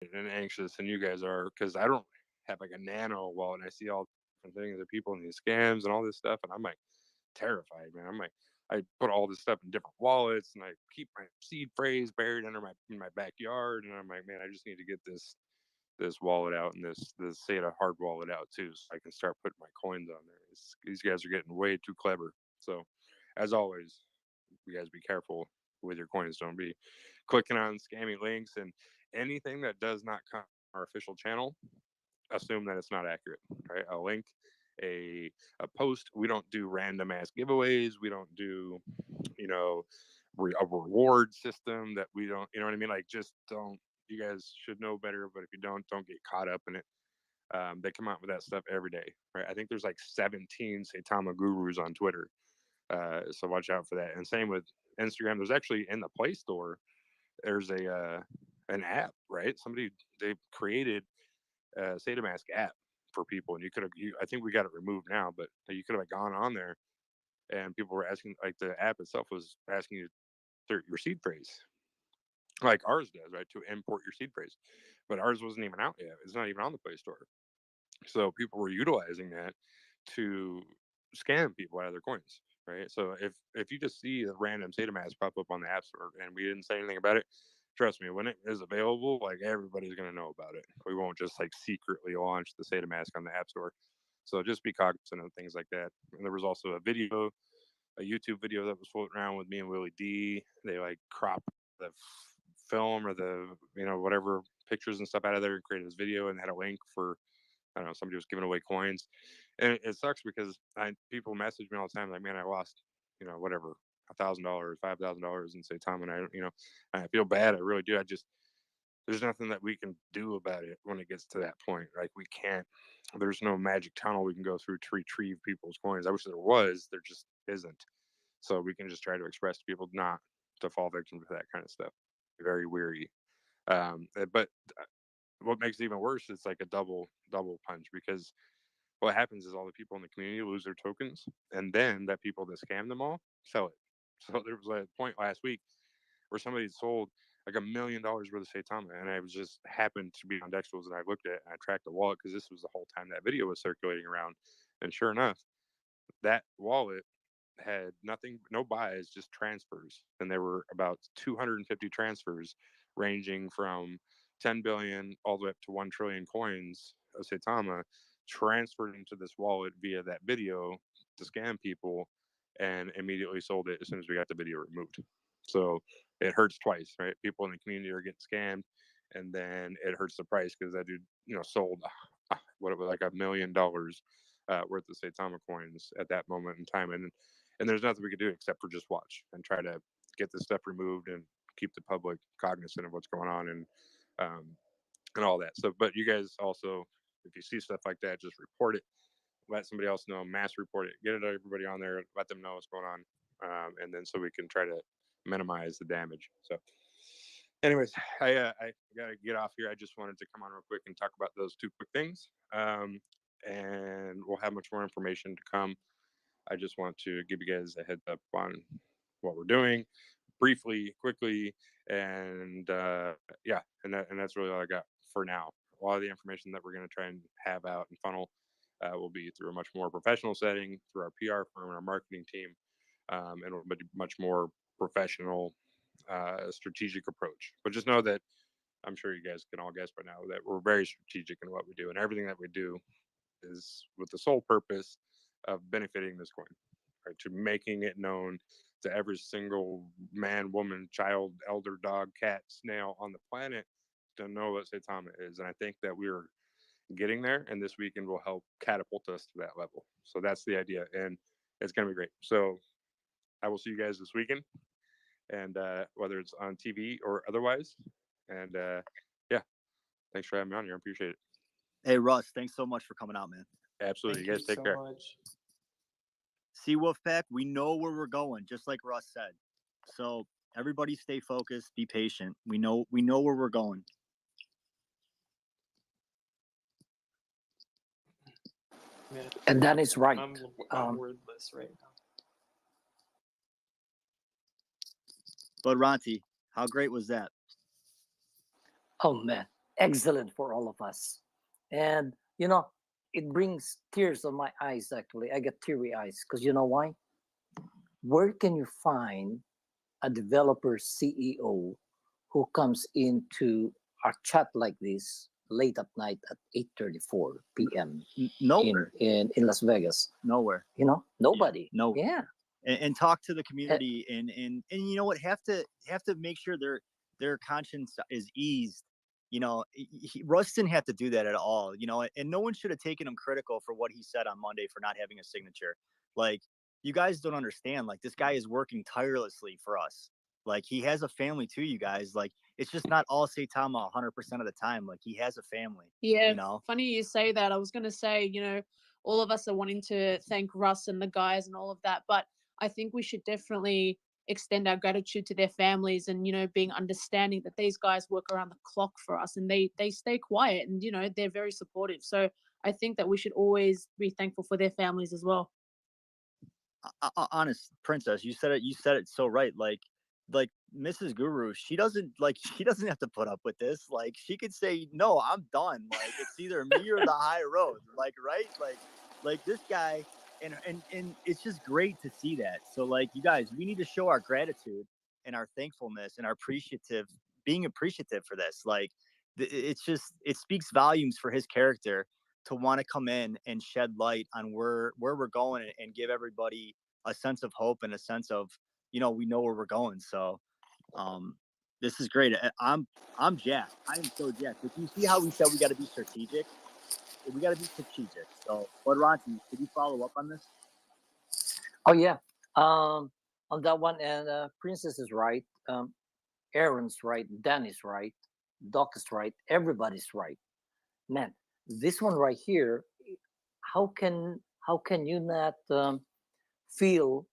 and anxious than you guys are, because I don't have like a nano wallet, and I see all different things of people in these scams and all this stuff, and I'm like terrified, man. I'm like, I put all this stuff in different wallets, and I keep my seed phrase buried under my in my backyard, and I'm like, man, I just need to get this wallet out and this SATA hard wallet out too, so I can start putting my coins on there. These guys are getting way too clever. So, as always, you guys be careful with your coins. Don't be clicking on scammy links, and anything that does not come from our official channel, assume that it's not accurate. Right? A link, a a post. We don't do random ass giveaways. We don't do, you know, a reward system that we don't. You know what I mean? Like, just don't. You guys should know better, but if you don't get caught up in it. They come out with that stuff every day, right? I think there's like 17 Saitama gurus on Twitter, so watch out for that. And same with Instagram. There's actually in the Play Store. There's a an app, right? They created a Sata Mask app for people, and you could have. I think we got it removed now, but you could have gone on there, and people were asking, like the app itself was asking you your seed phrase, like ours does, right? To import your seed phrase, but ours wasn't even out yet. It's not even on the Play Store. So people were utilizing that to scam people out of their coins, right? So if you just see a random Sata Mask pop up on the App Store and we didn't say anything about it, trust me, when it is available, like everybody's gonna know about it. We won't just like secretly launch the Sata Mask on the App Store. So just be cognizant of things like that. And there was also a YouTube video that was floating around with me and Willie D. They like crop the film or the whatever pictures and stuff out of there and created this video and had a link for, I don't know, somebody was giving away coins, and it sucks because people message me all the time like, man, I lost, whatever, $1,000, $5,000, and say, Tom, and I feel bad, I really do. There's nothing that we can do about it when it gets to that point. Like, we can't. There's no magic tunnel we can go through to retrieve people's coins. I wish there was. There just isn't. So we can just try to express to people not to fall victim to that kind of stuff. Very weary. But what makes it even worse is like a double punch, because what happens is all the people in the community lose their tokens, and then that people that scam them all sell it. So there was a point last week where somebody sold like $1 million worth of Saitama, and I was just happened to be on Dexels, and I looked at it and I tracked the wallet because this was the whole time that video was circulating around, and sure enough, that wallet had nothing, no buys, just transfers, and there were about 250 transfers, ranging from 10 billion all the way up to 1 trillion coins of Saitama, transferred into this wallet via that video to scam people, and immediately sold it as soon as we got the video removed. So it hurts twice, right? People in the community are getting scammed, and then it hurts the price because that dude, sold what it was like $1 million worth of Saitama coins at that moment in time, and there's nothing we could do except for just watch and try to get this stuff removed and keep the public cognizant of what's going on, um, and all that. So, but you guys also, if you see stuff like that, just report it, let somebody else know, mass report it, get it everybody on there, let them know what's going on, and then so we can try to minimize the damage. So, anyways, I gotta get off here. I just wanted to come on real quick and talk about those two quick things, and we'll have much more information to come. I just want to give you guys a heads up on what we're doing, briefly, quickly, and yeah, and that's really all I got for now. A lot of the information that we're going to try and have out and funnel will be through a much more professional setting, through our PR firm and our marketing team, and a much more professional, strategic approach. But just know that I'm sure you guys can all guess by now that we're very strategic in what we do, and everything that we do is with the sole purpose of benefiting this coin, right? To making it known to every single man, woman, child, elder, dog, cat, snail on the planet to know what Saitama is. And I think that we're getting there, and this weekend will help catapult us to that level. So that's the idea, and it's going to be great. So I will see you guys this weekend, and whether it's on TV or otherwise. And yeah, thanks for having me on here. I appreciate it. Hey, Russ, thanks so much for coming out, man. Absolutely. You guys take care. See, Wolfpack, we know where we're going, just like Russ said. So everybody stay focused, be patient. We know where we're going. And that is right. I'm wordless right now. But Ronti, how great was that? Oh man, excellent for all of us. And, it brings tears on my eyes, actually. I get teary eyes because you know why? Where can you find a developer CEO who comes into our chat like this late at night at 8:34 p.m. Nowhere. in Las Vegas? Nowhere. Nobody. No. Yeah. And talk to the community and you know what, have to make sure their conscience is eased. Russ didn't have to do that at all, and no one should have taken him critical for what he said on Monday for not having a signature. Like, you guys don't understand. Like, this guy is working tirelessly for us. Like, he has a family too, you guys. Like, it's just not all Saitama 100% of the time. Like, he has a family. Yeah, funny you say that. I was going to say, all of us are wanting to thank Russ and the guys and all of that, but I think we should definitely extend our gratitude to their families and, being understanding that these guys work around the clock for us and they stay quiet and, they're very supportive. So I think that we should always be thankful for their families as well. Honest Princess, you said it so right. Like Mrs. Guru, she doesn't have to put up with this. Like, she could say, no, I'm done. Like, it's either me or the high road. Like, right? Like this guy, and it's just great to see that. So, like, you guys, we need to show our gratitude and our thankfulness and our being appreciative for this. Like, it speaks volumes for his character to want to come in and shed light on where we're going and give everybody a sense of hope and a sense of, we know where we're going. So this is great. I'm jacked. I am so jacked. But you see how we said we got to be strategic? We got to be strategic. So, but Ronti, could you follow up on this? Oh yeah. On that one, and Princess is right. Aaron's right. Dan is right. Doc is right. Everybody's right. Man, this one right here. How can you not feel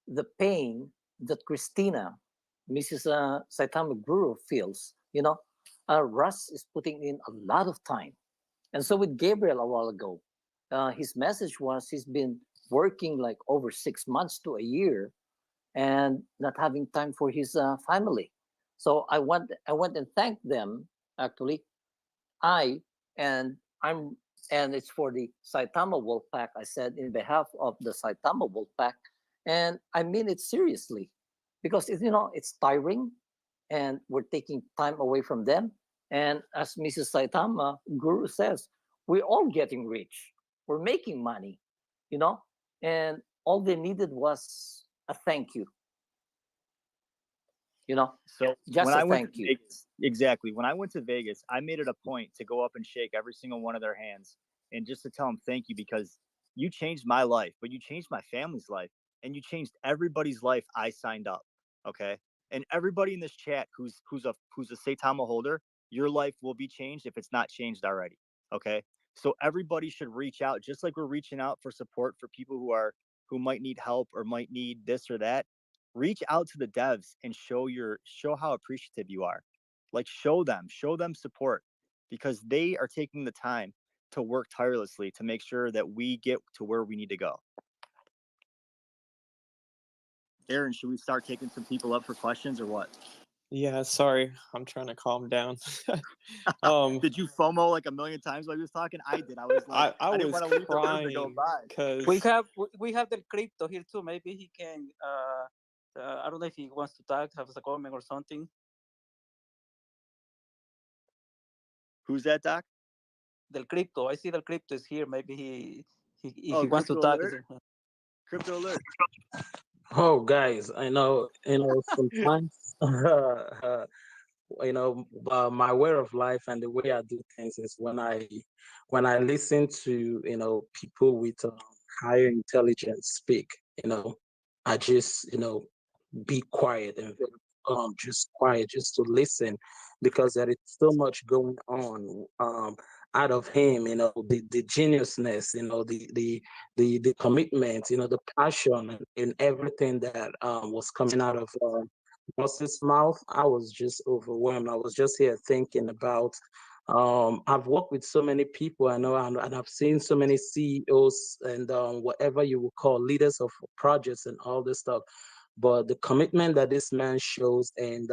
the pain that Christina, Mrs. Saitama Guru, feels? Russ is putting in a lot of time, and so with Gabriel a while ago, his message was he's been working like over 6 months to a year, and not having time for his family. So I went and thanked them. Actually, I and I'm and it's for the Saitama Wolf Pack. I said in behalf of the Saitama Wolf Pack, and I mean it seriously, because it's tiring, and we're taking time away from them. And as Mrs. Saitama Guru says, we're all getting rich. We're making money, and all they needed was a thank you. So just when a I went thank to you. Vegas, exactly. When I went to Vegas, I made it a point to go up and shake every single one of their hands and just to tell them thank you, because you changed my life, but you changed my family's life, and you changed everybody's life. I signed up, okay? And everybody in this chat who's a Saitama holder, your life will be changed if it's not changed already, okay? So everybody should reach out, just like we're reaching out for support for people who might need help or might need this or that. Reach out to the devs and show how appreciative you are. Like, show them support, because they are taking the time to work tirelessly to make sure that we get to where we need to go. Aaron, should we start taking some people up for questions or what? Yeah, sorry, I'm trying to calm down. Did you FOMO like a million times while he was talking? I did. I was like, I didn't want to leave the room to go by. Because we have the crypto here too. Maybe he can. I don't know if he wants to talk, have a comment or something. Who's that, Doc? Del crypto. I see the crypto is here. Maybe he wants to talk. Crypto alert. Oh, guys, I know, sometimes, my way of life and the way I do things is when I listen to, people with higher intelligence speak, I just, be quiet and just quiet, just to listen, because there is so much going on out of him, the geniusness, the commitment, the passion, and everything that was coming out of Boss's mouth. I was just overwhelmed. I was just here thinking about. I've worked with so many people I know, and I've seen so many CEOs and whatever you would call leaders of projects and all this stuff. But the commitment that this man shows, and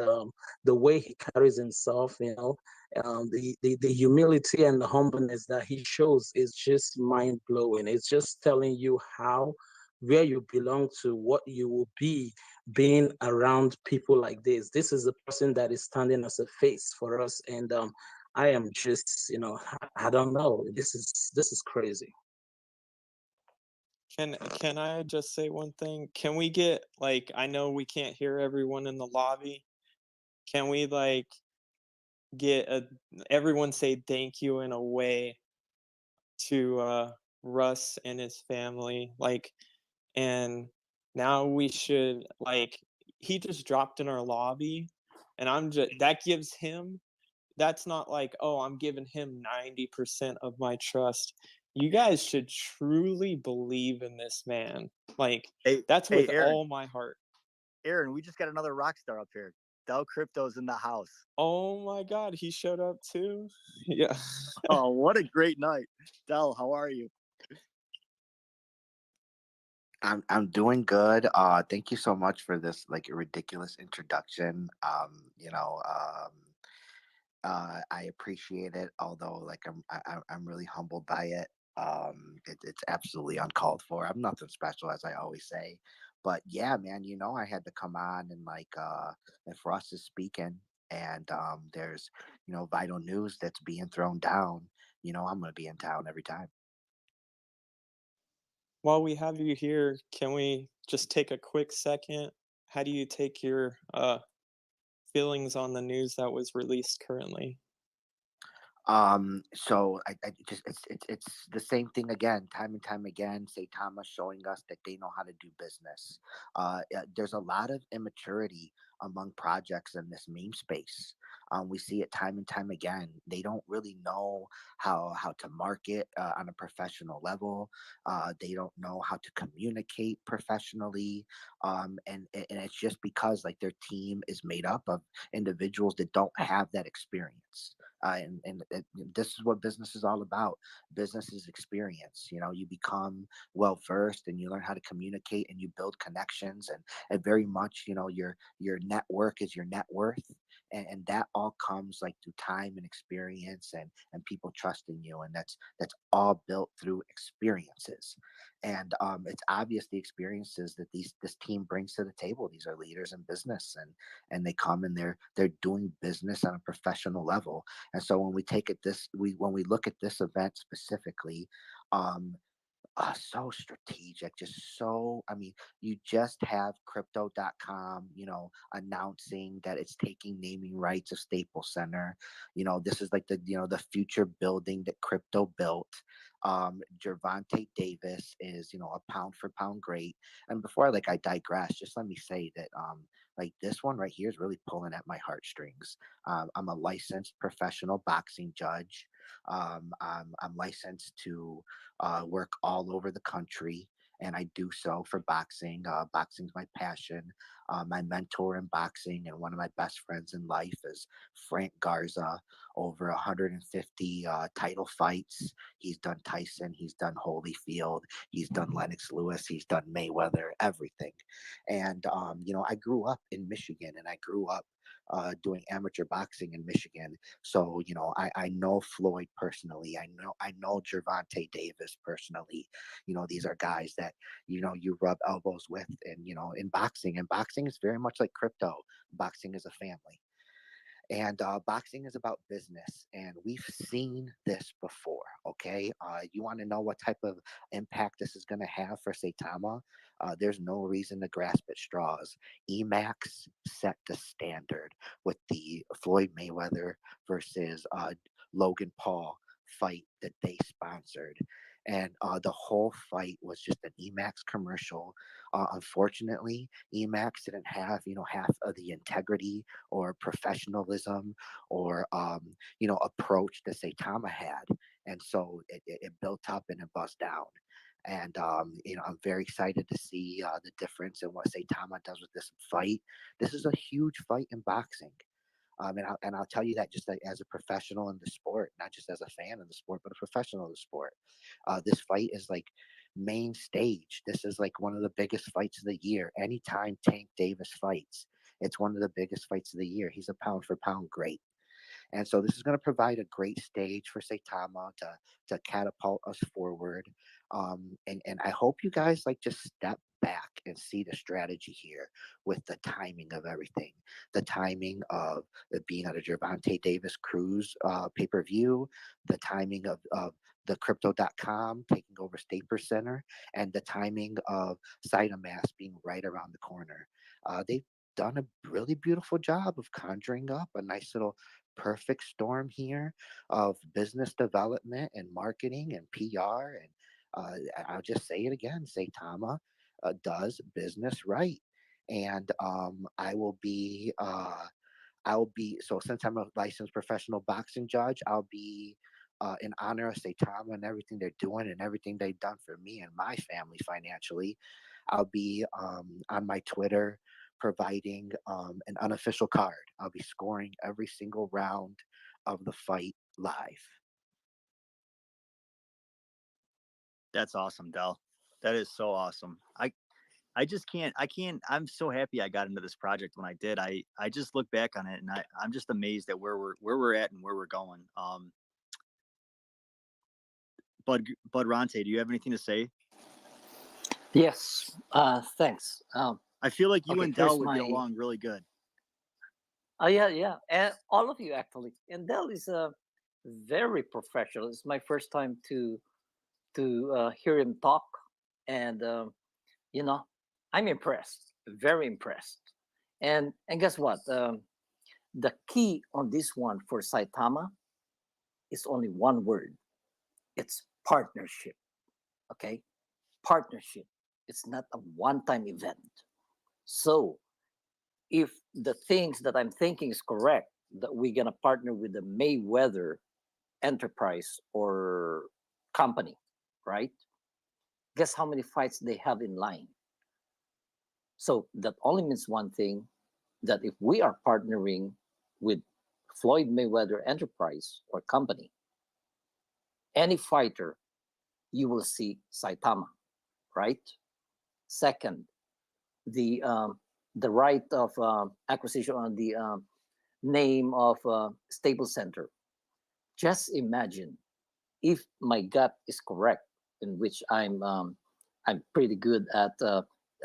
the way he carries himself, The humility and the humbleness that he shows is just mind blowing. It's just telling you how where you belong to, what you will be being around people like this. This is the person that is standing as a face for us, and I am just, I don't know. This is crazy. Can I just say one thing? Can we get like, I know we can't hear everyone in the lobby. Can we like get everyone say thank you in a way to Russ and his family? Like, and now we should like, he just dropped in our lobby, and I'm just, that gives him, that's not like, oh, I'm giving him 90% of my trust. You guys should truly believe in this man. Like, Hey, that's hey, with Aaron, all my heart. Aaron, we just got another rock star up here. Del Crypto's in the house. Oh my God, he showed up too. Yeah. Oh, what a great night. Del, how are you? I'm doing good. Thank you so much for this like ridiculous introduction. I appreciate it, although like I'm really humbled by it. It's absolutely uncalled for. I'm nothing special, as I always say, but yeah, man, I had to come on and like if Russ is speaking and there's vital news that's being thrown down, I'm gonna be in town every time. While we have you here, can we just take a quick second? How do you take your feelings on the news that was released currently? So I just it's the same thing again, time and time again. Saitama showing us that they know how to do business. There's a lot of immaturity among projects in this meme space. We see it time and time again. They don't really know how to market on a professional level. They don't know how to communicate professionally, and it's just because like their team is made up of individuals that don't have that experience. And this is what business is all about. Business is experience. You become well versed and you learn how to communicate and you build connections, and very much your network is your net worth, and that all comes like through time and experience, and people trusting you, and that's all built through experiences. And it's obvious the experiences that this team brings to the table. These are leaders in business, and they come and they're doing business on a professional level. And so when we take it this when we look at this event specifically, um, so strategic, just so, I mean, you just have crypto.com, announcing that it's taking naming rights of Staples Center. This is like the future building that crypto built. Gervonta Davis is, a pound for pound great. And before I digress, just let me say that like this one right here is really pulling at my heartstrings. I'm a licensed professional boxing judge. I'm licensed to work all over the country, and I do so for boxing. Boxing's my passion. My mentor in boxing and one of my best friends in life is Frank Garza. Over 150 title fights. He's done Tyson. He's done Holyfield. He's done Lennox Lewis. He's done Mayweather. Everything. And I grew up in Michigan, and I grew up doing amateur boxing in Michigan. So, I know Floyd personally. I know Gervonta Davis personally. These are guys that, you rub elbows with, and, in boxing is very much like crypto. Boxing is a family. And boxing is about business, and we've seen this before. Okay, you want to know what type of impact this is going to have for Saitama? There's no reason to grasp at straws. Emax set the standard with the Floyd Mayweather versus Logan Paul fight that they sponsored. And the whole fight was just an Emax commercial. Unfortunately, Emax didn't have, half of the integrity or professionalism or approach that Saitama had, and so it built up and it buzzed down. And I'm very excited to see the difference in what Saitama does with this fight. This is a huge fight in boxing. And I'll tell you that just like as a professional in the sport, not just as a fan of the sport, but a professional of the sport. This fight is like main stage. This is like one of the biggest fights of the year. Anytime Tank Davis fights, it's one of the biggest fights of the year. He's a pound for pound great. And so this is going to provide a great stage for Saitama to catapult us forward. And I hope you guys like just step back and see the strategy here with the timing of everything, the timing of it being at a Gervonta Davis Cruz pay-per-view, the timing of the crypto.com taking over Staples Center, and the timing of Sata Mask being right around the corner. They've done a really beautiful job of conjuring up a nice little perfect storm here of business development and marketing and PR. And I'll just say it again, Saitama does business right. And I'll be, so since I'm a licensed professional boxing judge, I'll be in honor of Saitama and everything they're doing and everything they've done for me and my family financially. I'll be on my Twitter providing an unofficial card. I'll be scoring every single round of the fight live. That's awesome, Del. That is so awesome. I just can't, I'm so happy I got into this project when I did. I just look back on it and I'm just amazed at where we're at and where we're going. Bud Ronte, do you have anything to say? Yes. Thanks. I feel like you Okay, and Del here's would get my. along really good. Yeah, and all of you actually. And Dell is very professional. It's my first time to hear him talk, and you know, I'm impressed, very impressed. And guess what? The key on this one for Saitama is only one word. It's partnership. Okay, partnership. It's not a one-time event. So if the things that I'm thinking is correct, that we're gonna partner with the Mayweather enterprise or company, right? Guess how many fights they have in line? So that only means one thing, that if we are partnering with Floyd Mayweather enterprise or company, any fighter, you will see Saitama, right? Second, the right of acquisition on the name of Staples Center. Just imagine if my gut is correct, in which I'm pretty good at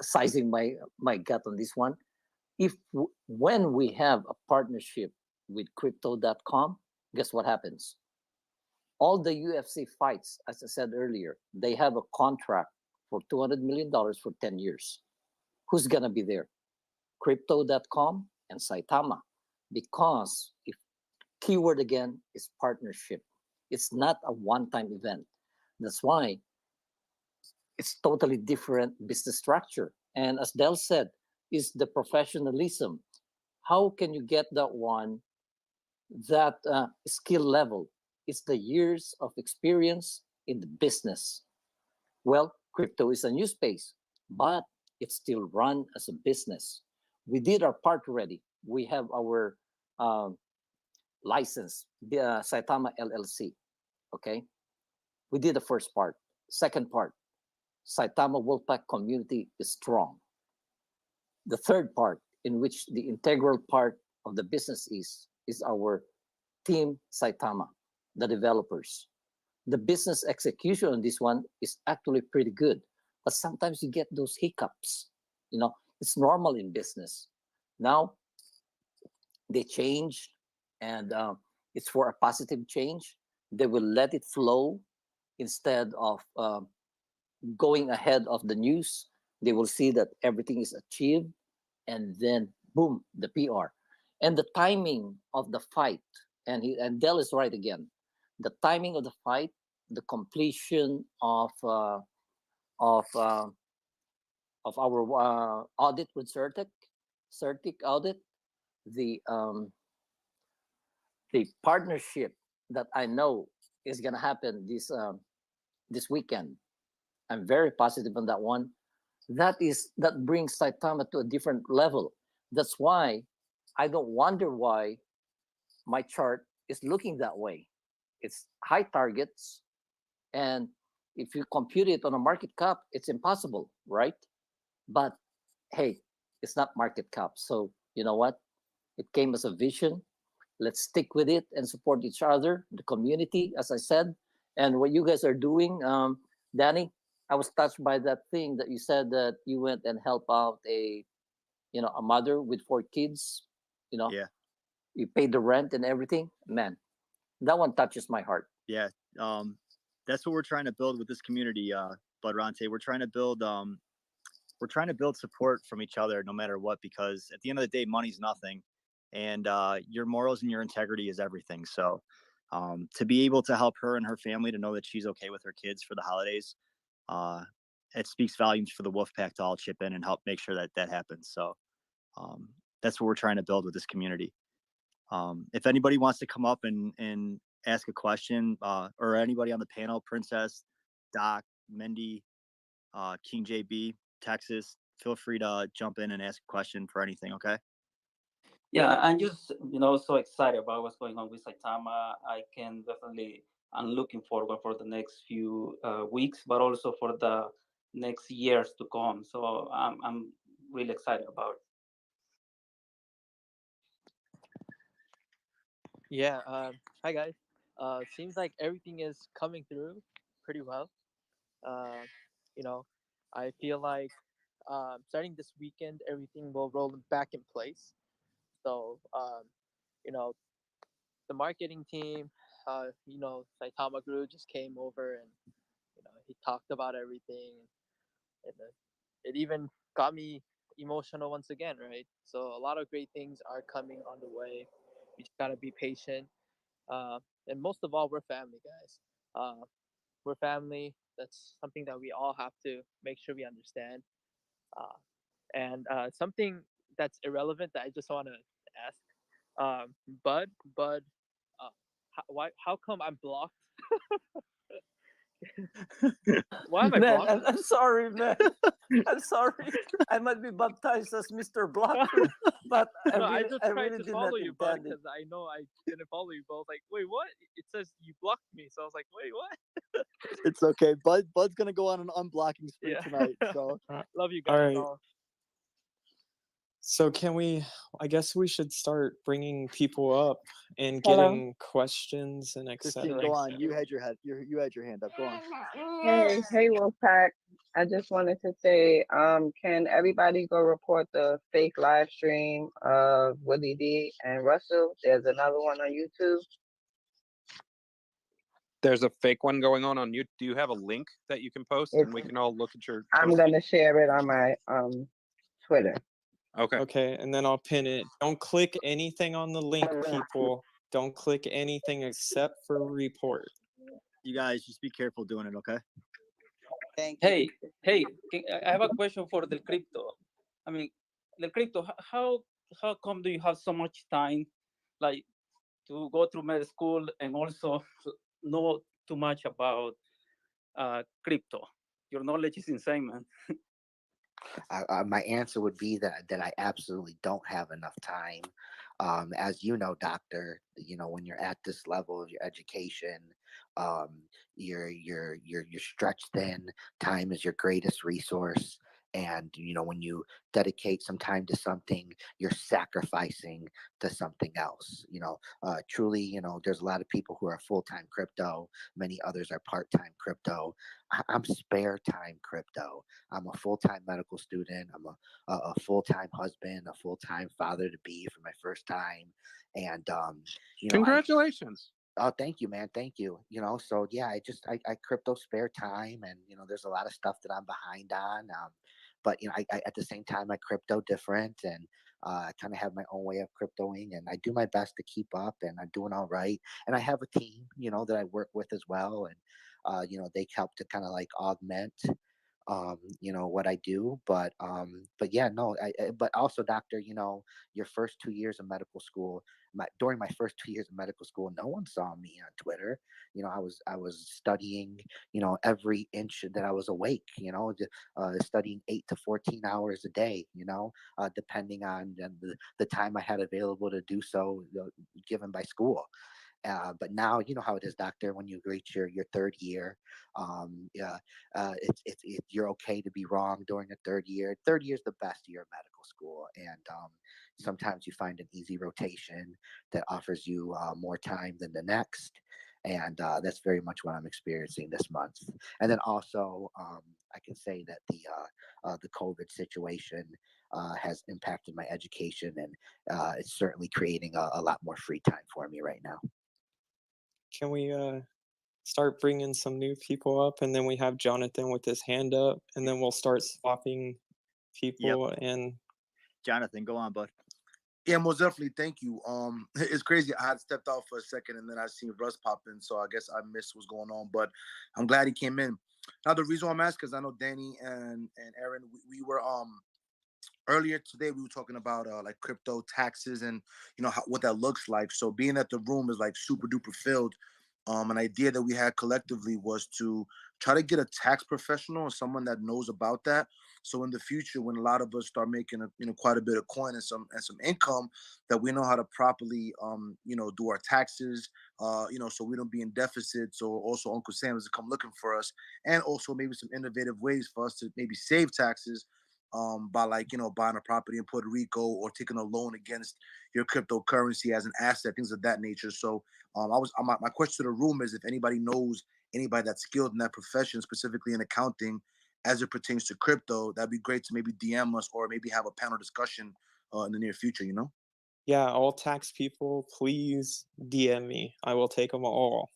sizing my gut on this one. When we have a partnership with crypto.com, guess what happens? All the UFC fights, as I said earlier, they have a contract for $200 million for 10 years. Who's gonna be there? Crypto.com and Saitama. Because if keyword again is partnership, it's not a one-time event. That's why it's totally different business structure. And as Del said, is the professionalism. How can you get that one, that skill level? It's the years of experience in the business. Well, crypto is a new space, but it's still run as a business. We did our part already. We have our license, the Saitama LLC. Okay, we did the first part. Second part, Saitama Wolfpack community is strong. The third part, in which the integral part of the business is our team Saitama, the developers. The business execution on this one is actually pretty good, but sometimes you get those hiccups. It's normal in business. Now they change, and it's for a positive change. They will let it flow instead of going ahead of the news. They will see that everything is achieved, and then boom, the PR and the timing of the fight. And Del is right again. The timing of the fight, the completion of of uh, of our audit with Certic audit, the partnership that I know is gonna happen this weekend. I'm very positive on that one. That brings Saitama to a different level. That's why I don't wonder why my chart is looking that way. It's high targets, and if you compute it on a market cap, it's impossible, right? But hey, it's not market cap. So you know what? It came as a vision. Let's stick with it and support each other, the community, as I said, and what you guys are doing. Danny, I was touched by that thing that you said that you went and helped out a mother with 4 kids. You know, Yeah, you paid the rent and everything. Man, that one touches my heart. yeah. That's what we're trying to build with this community, Budronte. We're trying to build support from each other no matter what, because at the end of the day, money's nothing, and your morals and your integrity is everything. So to be able to help her and her family, to know that she's okay with her kids for the holidays, uh, it speaks volumes for the wolf pack to all chip in and help make sure that that happens. So um, that's what we're trying to build with this community. If anybody wants to come up and ask a question, or anybody on the panel, Princess, Doc, Mandy, King JB, Texas, feel free to jump in and ask a question for anything. Okay. Yeah, I'm just so excited about what's going on with Saitama. I can definitely. I'm looking forward for the next few weeks, but also for the next years to come. So I'm really excited about it. Yeah. Hi guys. Seems like everything is coming through pretty well. Uh, you know, I feel like starting this weekend, everything will roll back in place. So, you know, the marketing team, Saitama Guru just came over and he talked about everything, and it even got me emotional once again, right? So a lot of great things are coming on the way. We just gotta be patient, and most of all, we're family, guys. We're family. That's something that we all have to make sure we understand. Uh, and something that's irrelevant that I just want to ask, um, Bud, uh, how come I'm blocked? Why am I Man, blocked? I'm sorry, man. I'm sorry. I might be baptized as Mr. Blocker, but I No, I really, just I tried really to did follow not you, Bud, intend it. because I know I didn't follow you. But I was like, wait, what? It says you blocked me, so I was like, wait, what? It's okay. Bud's gonna go on an unblocking spree Yeah. tonight. So Love you All guys right. all. So I guess we should start bringing people up and Hello. getting questions and Christine, etc. go on. You had your hand up. Go on. Hey, Wolfpack. I just wanted to say, can everybody go report the fake live stream of Willie D and Russell? There's another one on YouTube. There's a fake one going on you. Do you have a link that you can post It's, and we can all look at your I'm posting? gonna share it on my Twitter. Okay. Okay, and then I'll pin it. Don't click anything on the link, people. Don't click anything except for report. You guys just be careful doing it. Okay. Thank you. I have a question for the crypto. I mean, the crypto. How come do you have so much time, like, to go through med school and also know too much about crypto? Your knowledge is insane, man. My answer would be that I absolutely don't have enough time. As you know, doctor, when you're at this level of your education, um, you're stretched thin. Time is your greatest resource. And when you dedicate some time to something, you're sacrificing to something else. Truly, there's a lot of people who are full-time crypto. Many others are part-time crypto. I'm spare time crypto. I'm a full-time medical student. I'm a full-time husband, a full-time father to be for my first time. And Congratulations. oh, thank you, man. Thank you. So yeah, I crypto spare time, and there's a lot of stuff that I'm behind on. But I at the same time I crypto different, and I kind of have my own way of cryptoing, and I do my best to keep up, and I'm doing all right. And I have a team, that I work with as well, and they help to kind of like augment what I do. But yeah, no, but also, doctor, your first 2 years of medical school, during my first 2 years of medical school, no one saw me on Twitter. I was studying, every inch that I was awake, studying 8 to 14 hours a day, depending on the time I had available to do so, given by school. But now you know how it is, doctor. When you reach your third year, yeah, you're okay to be wrong during the third year. Third year is the best year of medical school, and Sometimes you find an easy rotation that offers you more time than the next. And that's very much what I'm experiencing this month. And then also, I can say that the COVID situation has impacted my education, and it's certainly creating a lot more free time for me right now. Can we start bringing some new people up, and then we have Jonathan with his hand up, and then we'll start swapping people. And Jonathan, go on, bud. Yeah, most definitely. Thank you. It's crazy. I had stepped out for a second, and then I seen Russ pop in, so I guess I missed what's going on. But I'm glad he came in. Now the reason why I'm asking is I know Danny and Aaron, we were earlier today we were talking about like crypto taxes and what that looks like. So being that the room is like super duper filled, an idea that we had collectively was to try to get a tax professional or someone that knows about that. So in the future, when a lot of us start making quite a bit of coin and some income, that we know how to properly do our taxes, so we don't be in deficits, or also Uncle Sam is to come looking for us, and also maybe some innovative ways for us to maybe save taxes by buying a property in Puerto Rico or taking a loan against your cryptocurrency as an asset, things of that nature. So my question to the room is if anybody knows anybody that's skilled in that profession, specifically in accounting, as it pertains to crypto, that'd be great to maybe DM us or maybe have a panel discussion in the near future. yeah, all tax people, please DM me. I will take them all.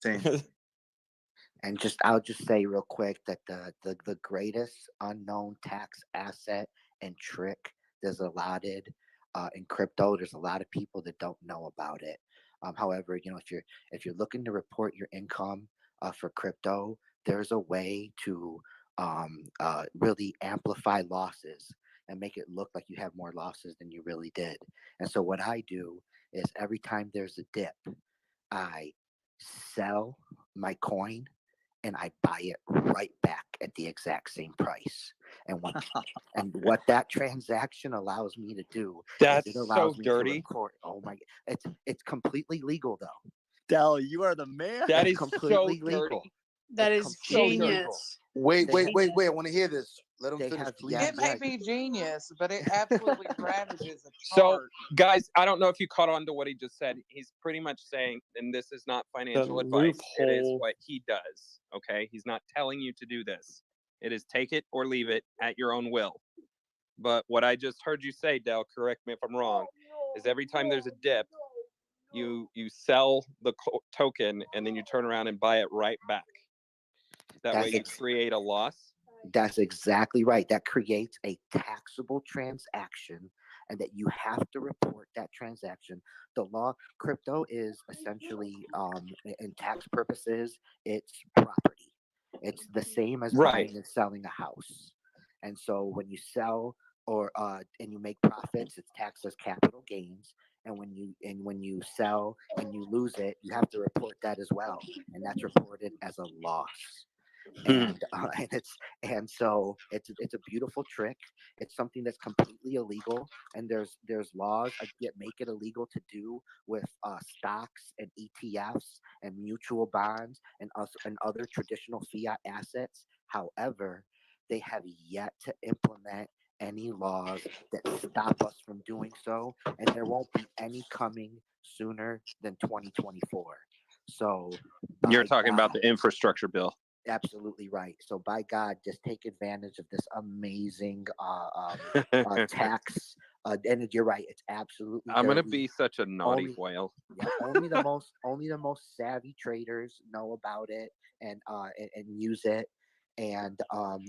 Same. And I'll just say real quick that the greatest unknown tax asset and trick there's allotted in crypto. There's a lot of people that don't know about it. However, if you're looking to report your income for crypto, there's a way to really amplify losses and make it look like you have more losses than you really did. And so what I do is every time there's a dip, I sell my coin and I buy it right back at the exact same price. And what that transaction allows me to do That's is it allows so me dirty. to record. Oh my! It's completely legal though. Del, you are the man. That It's is so completely legal. dirty. That It's is completely legal. genius. Wait. They have- I want to hear this. Let them They finish, have please. yeah It may yeah. be genius, but it absolutely ravages a So, chart. guys, I don't know if you caught on to what he just said. He's pretty much saying, and this is not financial advice. It is loophole. what he does. Okay, he's not telling you to do this. It is take it or leave it at your own will. But what I just heard you say, Del, correct me if I'm wrong, is every time there's a dip, you sell the token and then you turn around and buy it right back. That way you create a loss. That's exactly right. That creates a taxable transaction, and that you have to report that transaction. The law, crypto is essentially, in tax purposes, it's property. It's the same as Right. buying and selling a house. And so when you sell and you make profits, it's taxed as capital gains. And when you sell and you lose it, you have to report that as well, and that's reported as a loss. And so it's a beautiful trick. It's something that's completely illegal, and there's laws that make it illegal to do with stocks and ETFs and mutual bonds and other traditional fiat assets. However, they have yet to implement any laws that stop us from doing so, and there won't be any coming sooner than 2024. So You're by talking about God, the infrastructure bill. absolutely right. So by God, just take advantage of this amazing tax. And you're right; it's absolutely. I'm gonna dirty. be such a naughty Only, whale. yeah, only the most savvy traders know about it and use it. And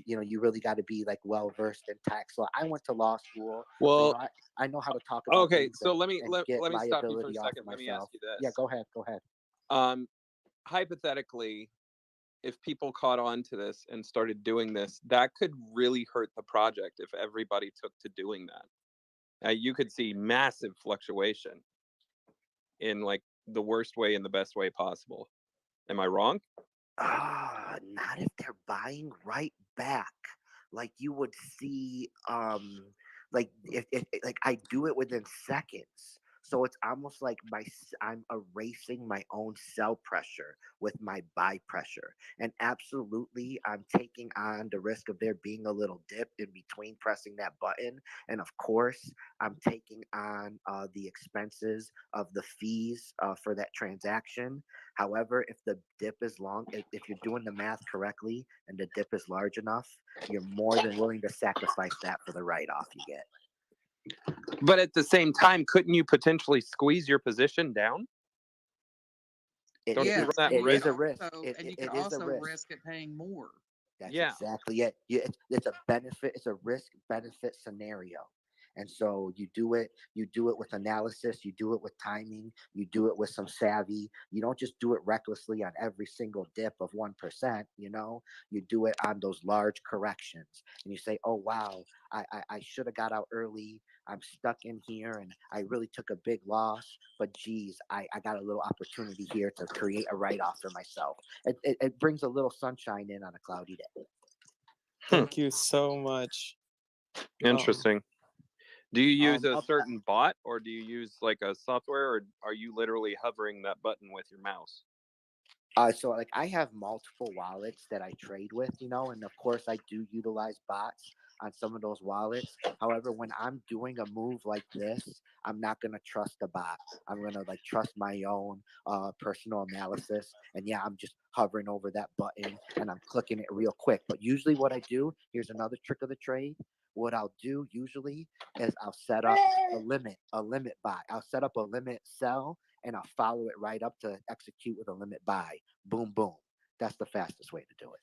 you really got to be like well versed in tax law. I went to law school, so Well, I know how to talk about okay, things so let me get let me stop you for a liability off second. of Let me ask myself. you Yeah, this. go ahead. Go ahead. Hypothetically, if people caught on to this and started doing this, that could really hurt the project if everybody took to doing that. You could see massive fluctuation in like the worst way and the best way possible. Am I wrong? Not if they're buying right back. Like you would see, like if like I do it within seconds. So it's almost like I'm erasing my own sell pressure with my buy pressure. And absolutely, I'm taking on the risk of there being a little dip in between pressing that button. And of course, I'm taking on the expenses of the fees for that transaction. However, if the dip is long, if you're doing the math correctly and the dip is large enough, you're more than willing to sacrifice that for the write-off you get. But at the same time, couldn't you potentially squeeze your position down? Don't you Yeah, run that and you risk? Is a risk. also and you It can is a also risk. risk it paying more. That's Yeah. exactly it. It's a benefit. It's a risk benefit scenario. And so you do it with analysis, you do it with timing, you do it with some savvy. You don't just do it recklessly on every single dip of 1%, you do it on those large corrections. And you say, oh, wow, I should have got out early. I'm stuck in here and I really took a big loss, but geez, I got a little opportunity here to create a write-off for myself. It brings a little sunshine in on a cloudy day. Thank you so much. Interesting. Do you use a Up- certain bot, or do you use like a software, or are you literally hovering that button with your mouse? So like I have multiple wallets that I trade with, and of course I do utilize bots on some of those wallets. However, when I'm doing a move like this, I'm not gonna trust the bot. I'm gonna trust my own personal analysis. And yeah, I'm just hovering over that button and I'm clicking it real quick. But usually what I do, here's another trick of the trade. What I'll do usually is I'll set up a limit buy. I'll set up a limit sell and I'll follow it right up to execute with a limit buy. Boom, boom. That's the fastest way to do it.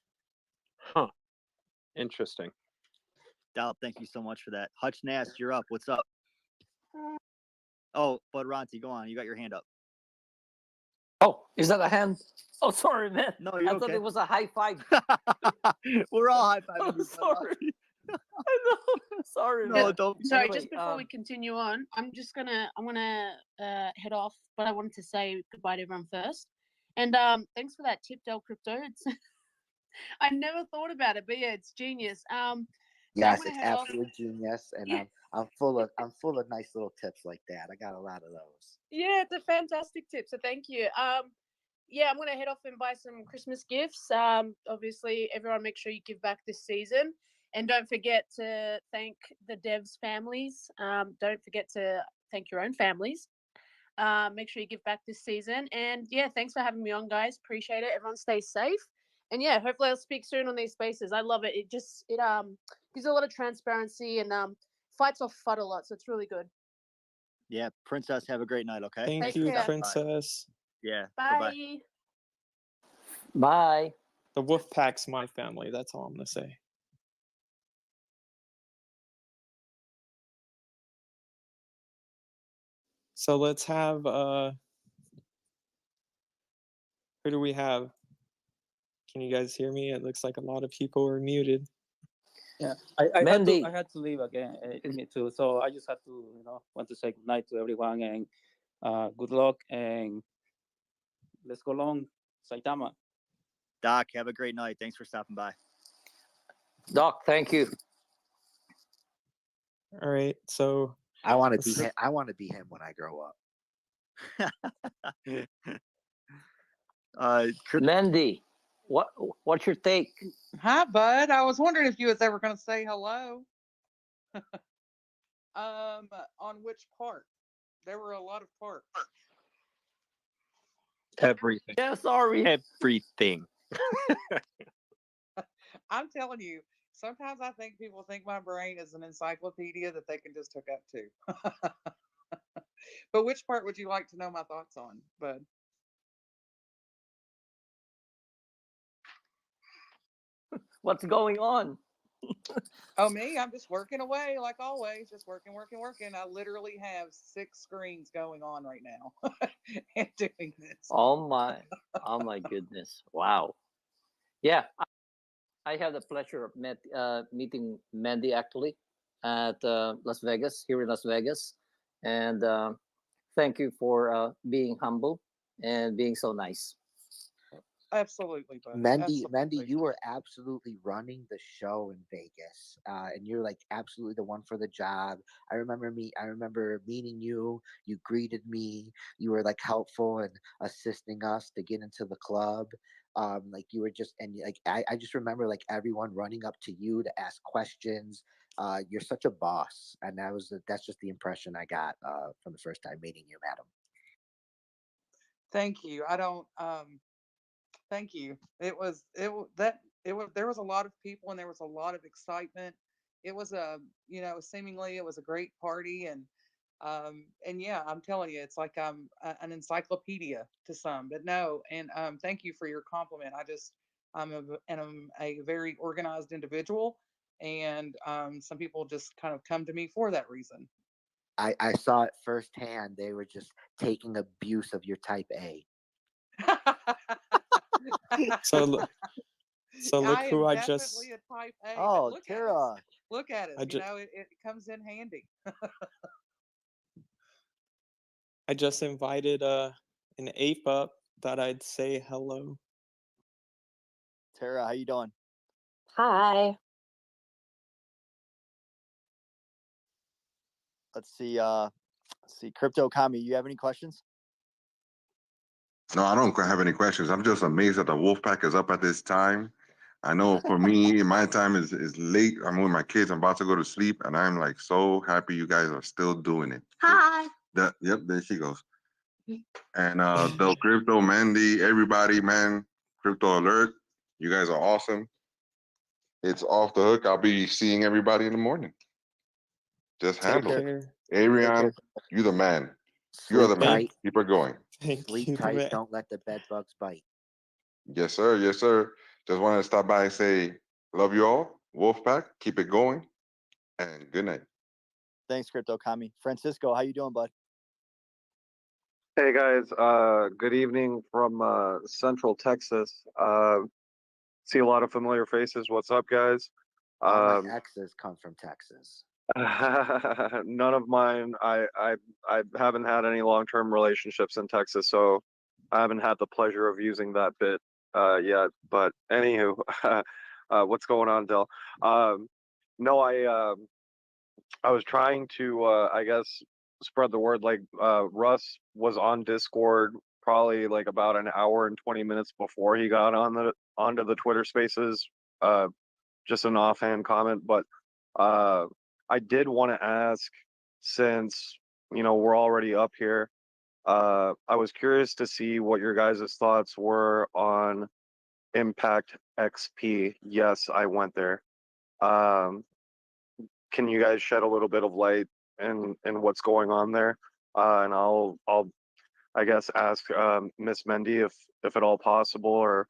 Huh. Interesting. Dal, thank you so much for that. Hutch Nast, you're up. What's up? Oh, but Ronti, go on. You got your hand up. Oh, is that a hand? Oh, sorry, man. No, I you're thought okay. it was a high five. We're all high fiving Oh, you. sorry. I know. Sorry, No, man. don't. Sorry, Anyway, just before we continue on, I'm gonna head off, but I wanted to say goodbye to everyone first. And thanks for that tip, Del Crypto. It's I never thought about it, but yeah, it's genius. So I'm Yes, gonna it's head off. absolute genius, and Yeah. I'm full of nice little tips like that. I got a lot of those. Yeah, it's a fantastic tip. So thank you. Yeah, I'm gonna head off and buy some Christmas gifts. Obviously, everyone make sure you give back this season, and don't forget to thank the devs' families. Don't forget to thank your own families. Make sure you give back this season. And yeah, thanks for having me on, guys. Appreciate it. Everyone stay safe. And yeah, hopefully I'll speak soon on these spaces. I love it. It gives a lot of transparency and fights off FUD a lot. So it's really good. Yeah, Princess, have a great night, okay? Thank Take you, care. Princess. Yeah. Bye. Bye. The wolf pack's my family. That's all I'm gonna say. So let's have who do we have? Can you guys hear me? It looks like a lot of people are muted. Yeah, I Mandy. had to leave again. Me too. So I just had to, want to say good night to everyone and good luck and let's go long, Saitama. Doc, have a great night. Thanks for stopping by. Doc, thank you. All right, so I want to be him. I want to be him when I grow up. Mandy, what's your take? Hi, bud. I was wondering if you was ever going to say hello. On which part? There were a lot of parts. Everything. Yeah, sorry. Everything. I'm telling you, sometimes I think people think my brain is an encyclopedia that they can just hook up to. But which part would you like to know my thoughts on, bud? What's going on? Oh, me? I'm just working away like always. Just working. I literally have 6 screens going on right now and doing this. Oh my goodness! Wow. Yeah, I had the pleasure of meeting Mandy actually at Las Vegas, here in Las Vegas, and thank you for being humble and being so nice. Absolutely, buddy. Mandy, Absolutely. you were absolutely running the show in Vegas, and you're like absolutely the one for the job. I remember meeting you. You greeted me. You were like helpful and assisting us to get into the club. Like you were just, and like I just remember like everyone running up to you to ask questions. You're such a boss, and that's just the impression I got from the first time meeting you, madam. Thank you. I don't. Thank you. There was a lot of people and there was a lot of excitement. It was seemingly it was a great party and yeah, I'm telling you, it's like I'm an encyclopedia to some. But no, and thank you for your compliment. I'm a very organized individual, and some people just kind of come to me for that reason. I saw it firsthand. They were just taking abuse of your type A. So look, so look I who am I definitely just a type A, but Oh, look at us. Tara. Look at us. I just It comes in handy. I just invited an ape up. Thought I'd say hello. Tara, how you doing? Hi. Let's see. Crypto Kami, you have any questions? No, I don't have any questions. I'm just amazed that the Wolfpack is up at this time. I know for me, my time is late. I'm with my kids. I'm about to go to sleep, and I'm like so happy you guys are still doing it. Hi. Yep, there she goes. And Del Crypto, Mandy, everybody, man, Crypto Alert, you guys are awesome. It's off the hook. I'll be seeing everybody in the morning. Just Take handle it. care. Take care. Ariane, you the man. You are Sleep the man. tight. Keep it going. Thank Sleep you, tight. man. Don't let the bed bugs bite. Yes, sir. Yes, sir. Just wanted to stop by and say, love you all. Wolfpack, keep it going. And good night. Thanks, Crypto Kami. Francisco, how you doing, bud? Hey guys, good evening from Central Texas. See a lot of familiar faces. What's up, guys? All my exes come from Texas. None of mine. I haven't had any long-term relationships in Texas, so I haven't had the pleasure of using that bit yet. But anywho, what's going on, Del? No, I was trying to, I guess, spread the word. Like, Russ was on Discord probably like about an hour and 20 minutes before he got onto the Twitter Spaces. Just an offhand comment, but I did want to ask, since we're already up here, I was curious to see what your guys' thoughts were on Impact XP. Yes, I went there. Um, can you guys shed a little bit of light in what's going on there? And I'll I guess ask Miss Mendy if at all possible, or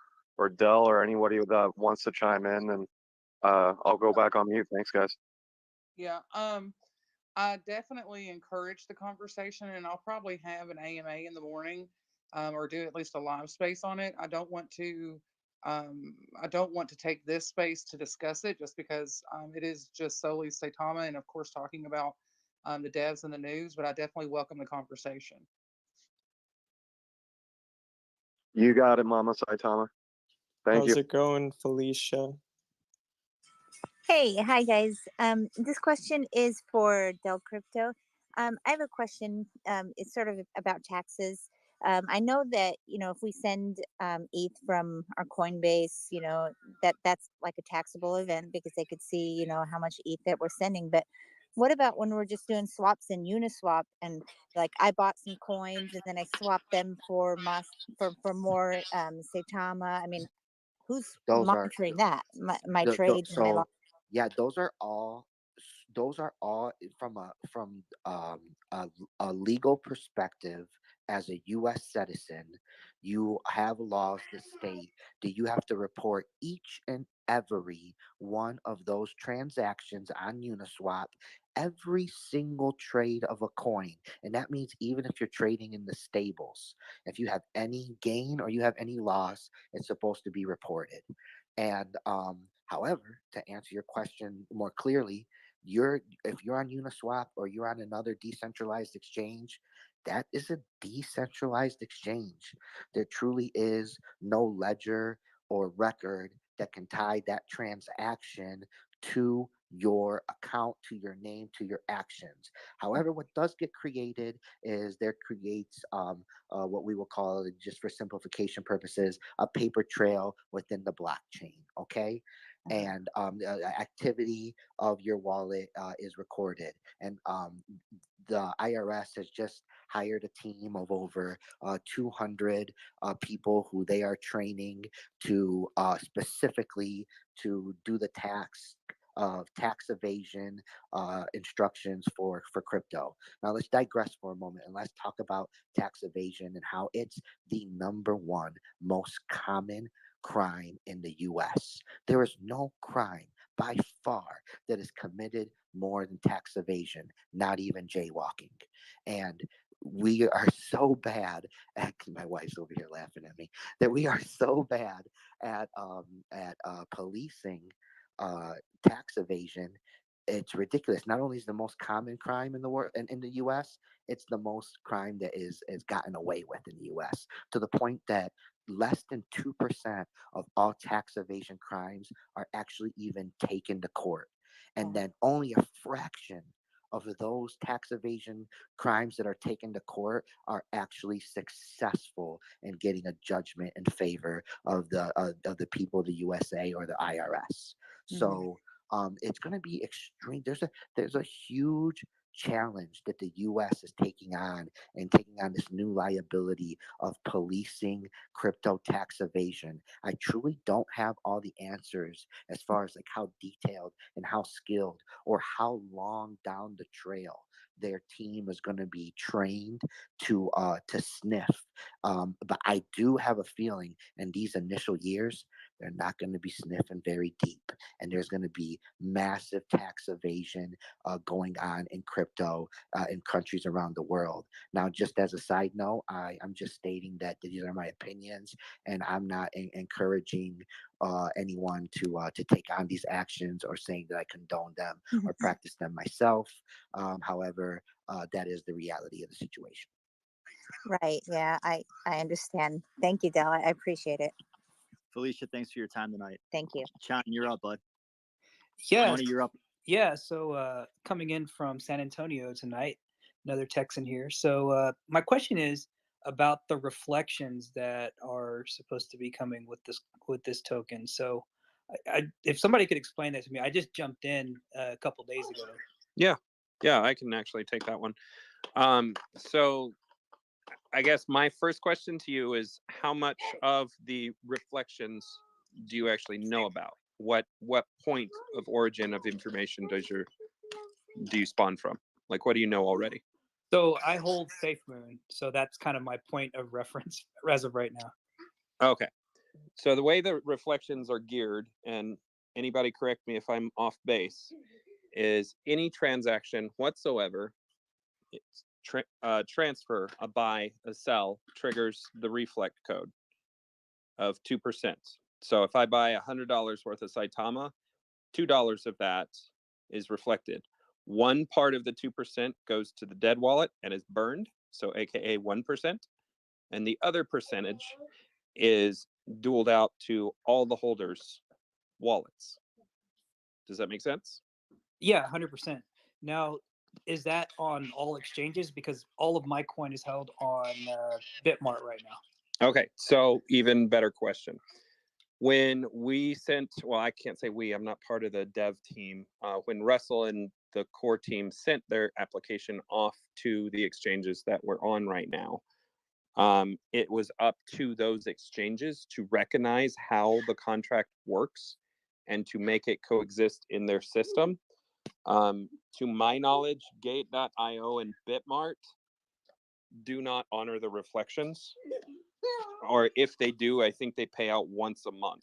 Dell or anybody that wants to chime in, and I'll go back on mute. Thanks, guys. Yeah. I definitely encourage the conversation, and I'll probably have an AMA in the morning, or do at least a live space on it. I don't want to take this space to discuss it just because it is just solely Saitama, and of course talking about the devs and the news. But I definitely welcome the conversation. You got it, Mama Saitama. Thank How's you. it going, Felicia? Hey, hi guys. This question is for Del Crypto. I have a question. It's sort of about taxes. I know that if we send ETH from our Coinbase, that's like a taxable event because they could see how much ETH that we're sending. But what about when we're just doing swaps in Uniswap and like I bought some coins and then I swapped them for more Saitama? I mean, who's Those are monitoring that? My trades and my so yeah, those are all from a legal perspective. As a U.S. citizen, you have laws that state that you have to report each and every one of those transactions on Uniswap, every single trade of a coin. And that means even if you're trading in the stables, if you have any gain or you have any loss, it's supposed to be reported. And however, to answer your question more clearly, if you're on Uniswap or you're on another decentralized exchange, that is a decentralized exchange. There truly is no ledger or record that can tie that transaction to your account, to your name, to your actions. However, what does get created is there creates what we will call, just for simplification purposes, a paper trail within the blockchain. Okay. And the activity of your wallet is recorded. And the IRS has just hired a team of over 200 people who they are training to specifically to do the tax evasion instructions for crypto. Now let's digress for a moment and let's talk about tax evasion and how it's the number one most common crime in the US. There is no crime by far that is committed more than tax evasion, not even jaywalking. And we are so bad at, my wife's over here laughing at me, that we are so bad at policing uh, tax evasion. It's ridiculous. Not only is the most common crime in the world and in the U.S., it's the most crime that is gotten away with in the U.S. to the point that less than 2% of all tax evasion crimes are actually even taken to court, and then only a fraction of those tax evasion crimes that are taken to court are actually successful in getting a judgment in favor of the people of the USA or the IRS. So it's going to be extreme. There's a huge challenge that the US is taking on, and taking on this new liability of policing crypto tax evasion. I truly don't have all the answers as far as like how detailed and how skilled or how long down the trail their team is going to be trained to sniff. But I do have a feeling in these initial years they're not going to be sniffing very deep, and there's going to be massive tax evasion going on in crypto in countries around the world. Now, just as a side note, I'm just stating that these are my opinions, and I'm not encouraging anyone to take on these actions or saying that I condone them or practice them myself. However, that is the reality of the situation. Right. Yeah, I understand. Thank you, Del. I appreciate it. Felicia, thanks for your time tonight. Thank you. Chan, you're up, bud. Yeah. Tony, you're up. Yeah. So coming in from San Antonio tonight, another Texan here. So my question is about the reflections that are supposed to be coming with this token. So if somebody could explain that to me, I just jumped in a couple days ago. Yeah, I can actually take that one. So I guess my first question to you is, how much of the reflections do you actually know about? What point of origin of information do you spawn from? Like, what do you know already? So I hold SafeMoon, so that's kind of my point of reference as of right now. Okay. So the way the reflections are geared, and anybody correct me if I'm off base, is any transaction whatsoever, it's transfer, a buy, a sell, triggers the reflect code of 2%. So if I buy $100 worth of Saitama, $2 of that is reflected. One part of the 2% goes to the dead wallet and is burned, so AKA 1%. And the other percentage is dueled out to all the holders' wallets. Does that make sense? Yeah, 100%. Now, is that on all exchanges? Because all of my coin is held on Bitmart right now. Okay, so even better question. When we sent, well, I can't say we, I'm not part of the dev team. When Russell and the core team sent their application off to the exchanges that we're on right now, it was up to those exchanges to recognize how the contract works and to make it coexist in their system. To my knowledge, Gate.io and Bitmart do not honor the reflections, or if they do, I think they pay out once a month,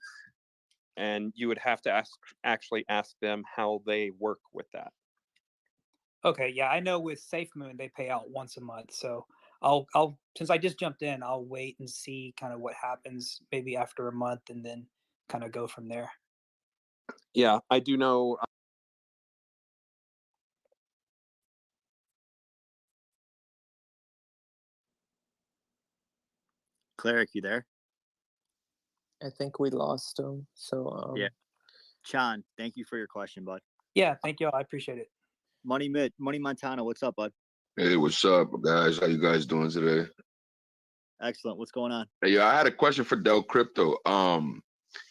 and you would have to actually ask them how they work with that. Okay, yeah, I know with SafeMoon they pay out once a month, so I'll since I just jumped in, I'll wait and see kind of what happens maybe after a month, and then kind of go from there. Yeah, I do know. Cleric, you there? I think we lost him. So Yeah. Chan, thank you for your question, bud. Yeah, thank you. I appreciate it. Money Montana, what's up, bud? Hey, what's up, guys? How you guys doing today? Excellent. What's going on? Hey, yeah, I had a question for Del Crypto.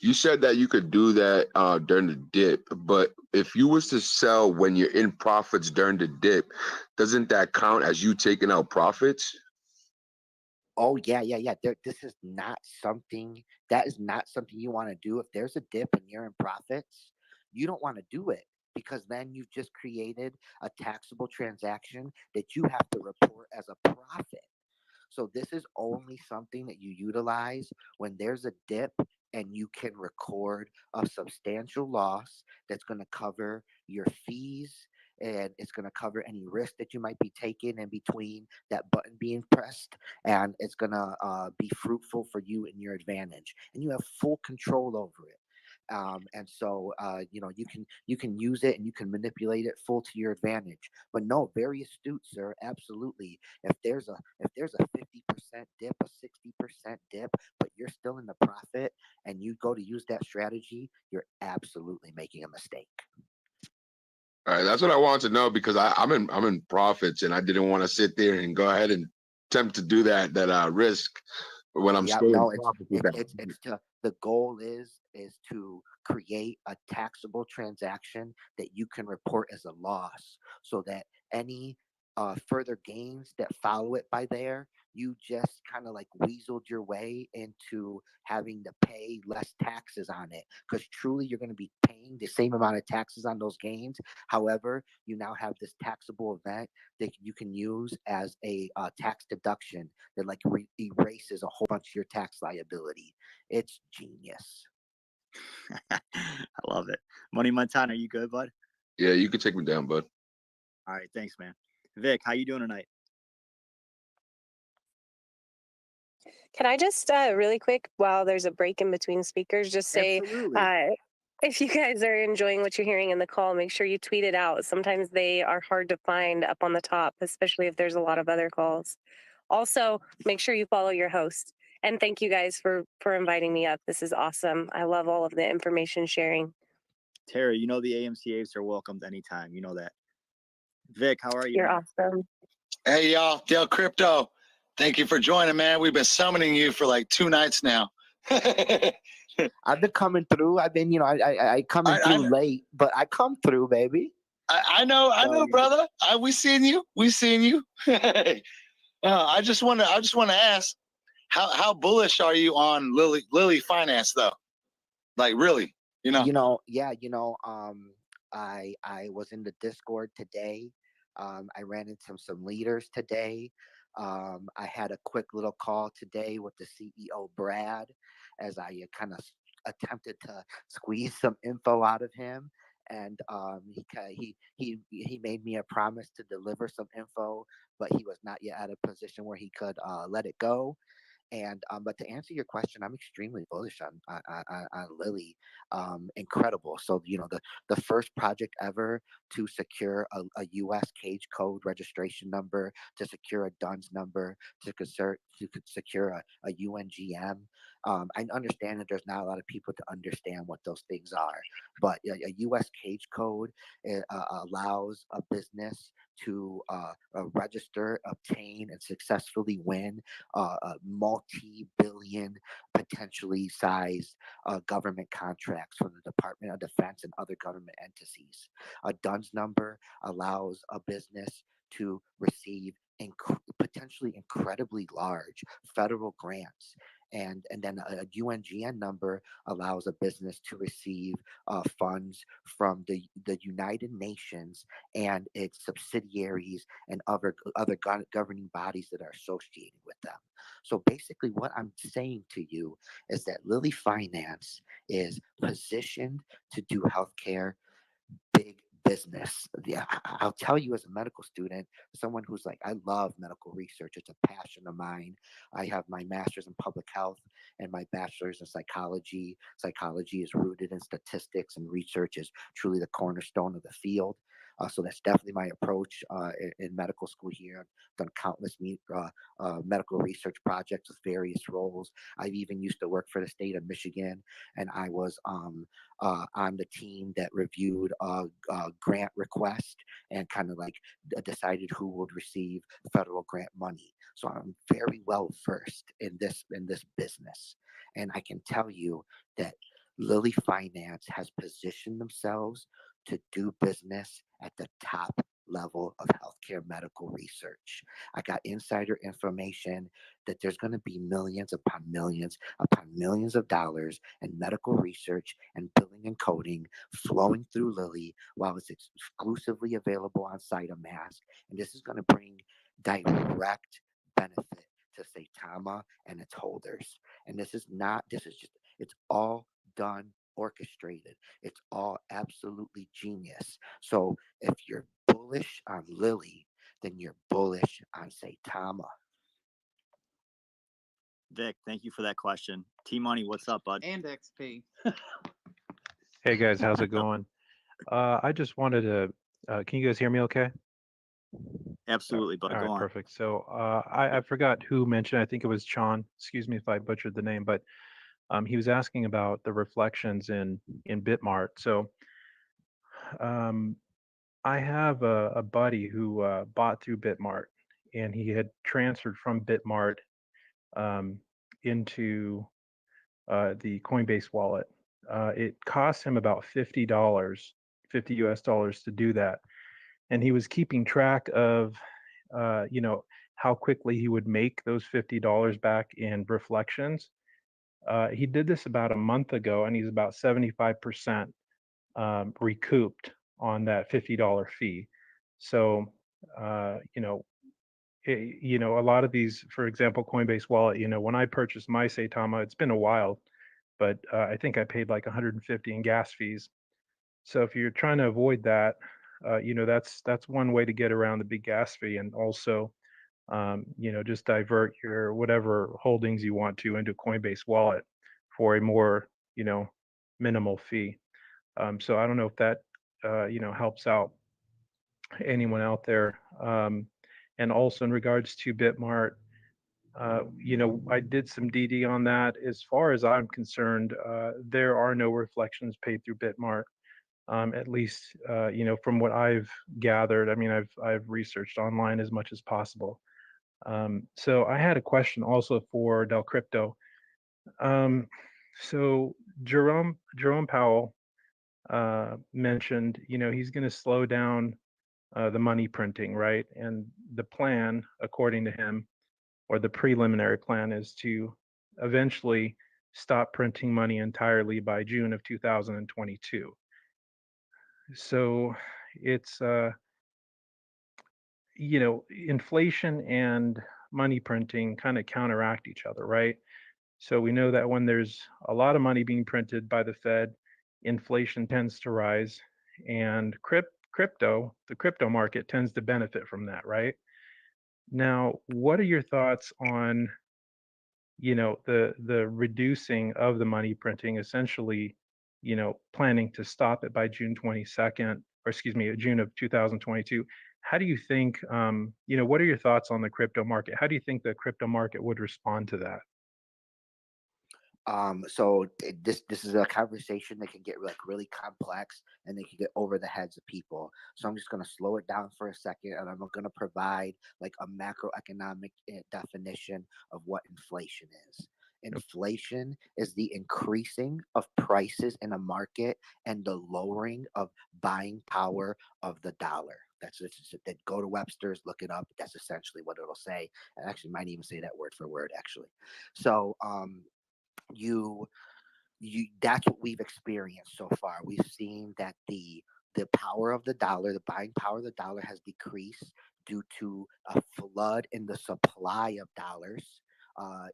You said that you could do that during the dip, but if you was to sell when you're in profits during the dip, doesn't that count as you taking out profits? Oh yeah. This is not something that is not something you want to do. If there's a dip and you're in profits, you don't want to do it because then you've just created a taxable transaction that you have to report as a profit. So this is only something that you utilize when there's a dip and you can record a substantial loss that's going to cover your fees and it's going to cover any risk that you might be taking in between that button being pressed, and it's going to be fruitful for you and your advantage, and you have full control over it. And so you can use it and you can manipulate it full to your advantage. But no, very astute, sir. Absolutely. If there's a 50% dip, a 60% dip, but you're still in the profit and you go to use that strategy, you're absolutely making a mistake. All right, that's what I wanted to know because I'm in profits and I didn't want to sit there and go ahead and attempt to do that risk when I'm Yeah, still in no, profit with that. it's to the goal is to create a taxable transaction that you can report as a loss, so that any further gains that follow it by there, you just kind of like weaseled your way into having to pay less taxes on it. Because truly, you're going to be paying the same amount of taxes on those gains. However, you now have this taxable event that you can use as a tax deduction that like erases a whole bunch of your tax liability. It's genius. I love it. Money Montana, are you good, bud? Yeah, you can take me down, bud. All right, thanks, man. Vic, how you doing tonight? Can I just really quick, while there's a break in between speakers, just say, if you guys are enjoying what you're hearing in the call, make sure you tweet it out. Sometimes they are hard to find up on the top, especially if there's a lot of other calls. Also, make sure you follow your host. And thank you guys for inviting me up. This is awesome. I love all of the information sharing. Terry, you know the AMCAs are welcomed anytime. You know that. Vic, how are you? You're awesome. Hey, y'all. Del Crypto. Thank you for joining, man. We've been summoning you for like 2 nights now. I've been coming through. I've been, I coming through late, but I come through, baby. I know, brother. We seen you. I just want to ask, how bullish are you on Lilly Finance though? Like really, I was in the Discord today. I ran into some leaders today. I had a quick little call today with the CEO Brad, as I kind of attempted to squeeze some info out of him, and he made me a promise to deliver some info, but he was not yet at a position where he could let it go. And but to answer your question, I'm extremely bullish on Lilly. Incredible. So the first project ever to secure a U.S. cage code registration number, to secure a DUNS number, to secure a UNGM. I understand that there's not a lot of people to understand what those things are, but a U.S. cage code allows a business to register, obtain, and successfully win multi-billion, potentially sized government contracts from the Department of Defense and other government entities. A DUNS number allows a business to receive potentially incredibly large federal grants. And then a UNGN number allows a business to receive funds from the United Nations and its subsidiaries and other governing bodies that are associated with them. So basically, what I'm saying to you is that Lilly Finance is positioned to do healthcare big business. Yeah, I'll tell you, as a medical student, someone who's like, I love medical research. It's a passion of mine. I have my master's in public health and my bachelor's in psychology. Psychology is rooted in statistics, and research is truly the cornerstone of the field. So that's definitely my approach in medical school here. I've done countless medical research projects with various roles. I've even used to work for the state of Michigan, and I was on the team that reviewed grant request and kind of like decided who would receive federal grant money. So I'm very well versed in this business, and I can tell you that Lilly Finance has positioned themselves to do business at the top level of healthcare medical research. I got insider information that there's going to be millions upon millions of dollars in medical research and billing and coding flowing through Lilly while it's exclusively available on Sata Mask. And this is going to bring direct benefit to Saitama and its holders. And this is just, it's all done orchestrated. It's all absolutely genius. So if you're bullish on Lilly, then you're bullish on Saitama. Vic, thank you for that question. T Money, what's up, bud? And XP. Hey guys, how's it going? I just wanted to. Can you guys hear me? Okay. Absolutely, bud. All Go right, on. perfect. So I forgot who mentioned. I think it was Chon. Excuse me if I butchered the name, but he was asking about the reflections in Bitmart. So I have a buddy who bought through Bitmart, and he had transferred from Bitmart into the Coinbase wallet. It cost him about $50, 50 US dollars to do that, and he was keeping track of, how quickly he would make those $50 back in reflections. He did this about a month ago, and he's about 75% recouped on that $50 fee. So, a lot of these, for example, Coinbase Wallet, when I purchased my Saitama, it's been a while, but I think I paid like 150 in gas fees. So if you're trying to avoid that, that's one way to get around the big gas fee, and also, just divert your whatever holdings you want to into Coinbase Wallet for a more, minimal fee. So I don't know if that, helps out anyone out there. And also in regards to Bitmart, I did some DD on that. As far as I'm concerned, there are no reflections paid through Bitmart. At least, from what I've gathered. I mean, I've researched online as much as possible. So I had a question also for Del Crypto. So Jerome Powell mentioned, he's going to slow down the money printing, right? And the plan, according to him, or the preliminary plan, is to eventually stop printing money entirely by June of 2022. So it's inflation and money printing kind of counteract each other, right? So we know that when there's a lot of money being printed by the Fed, inflation tends to rise, and the crypto market tends to benefit from that, right? Now, what are your thoughts on, the reducing of the money printing, essentially, planning to stop it by June 22nd, or excuse me, June of 2022? How do you think, what are your thoughts on the crypto market? How do you think the crypto market would respond to that? So this is a conversation that can get like really complex, and they can get over the heads of people. So I'm just going to slow it down for a second, and I'm going to provide like a macroeconomic definition of what inflation is. Inflation is the increasing of prices in a market and the lowering of buying power of the dollar. That's that. Go to Webster's, look it up. That's essentially what it'll say. I actually might even say that word for word, actually. So you that's what we've experienced so far. We've seen that the power of the dollar, the buying power of the dollar, has decreased due to a flood in the supply of dollars.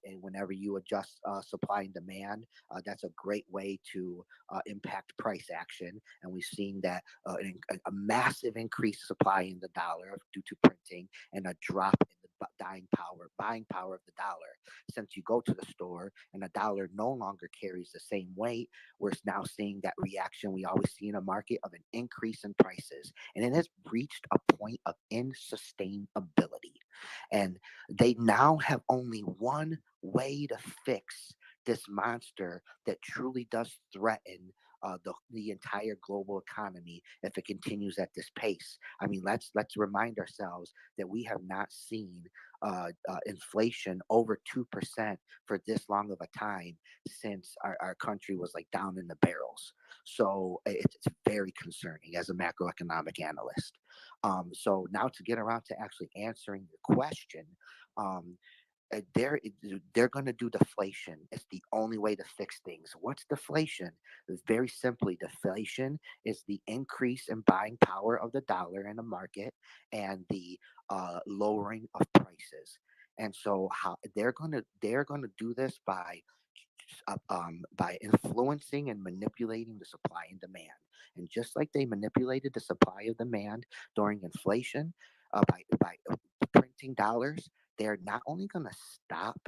And whenever you adjust supply and demand, that's a great way to impact price action. And we've seen that a massive increase in supply in the dollar due to printing, and a drop in the buying power of the dollar. Since you go to the store and the dollar no longer carries the same weight, we're now seeing that reaction we always see in a market of an increase in prices, and it has reached a point of insustainability. And they now have only one way to fix this monster that truly does threaten the entire global economy if it continues at this pace. I mean, let's remind ourselves that we have not seen inflation over 2% for this long of a time since our country was like down in the barrels. So it's very concerning as a macroeconomic analyst. So now to get around to actually answering your question, um, they're they're going to do deflation. It's the only way to fix things. What's deflation? Very simply, deflation is the increase in buying power of the dollar in the market and the lowering of prices. And so how they're going to do this by influencing and manipulating the supply and demand. And just like they manipulated the supply of demand during inflation by printing dollars, they're not only going to stop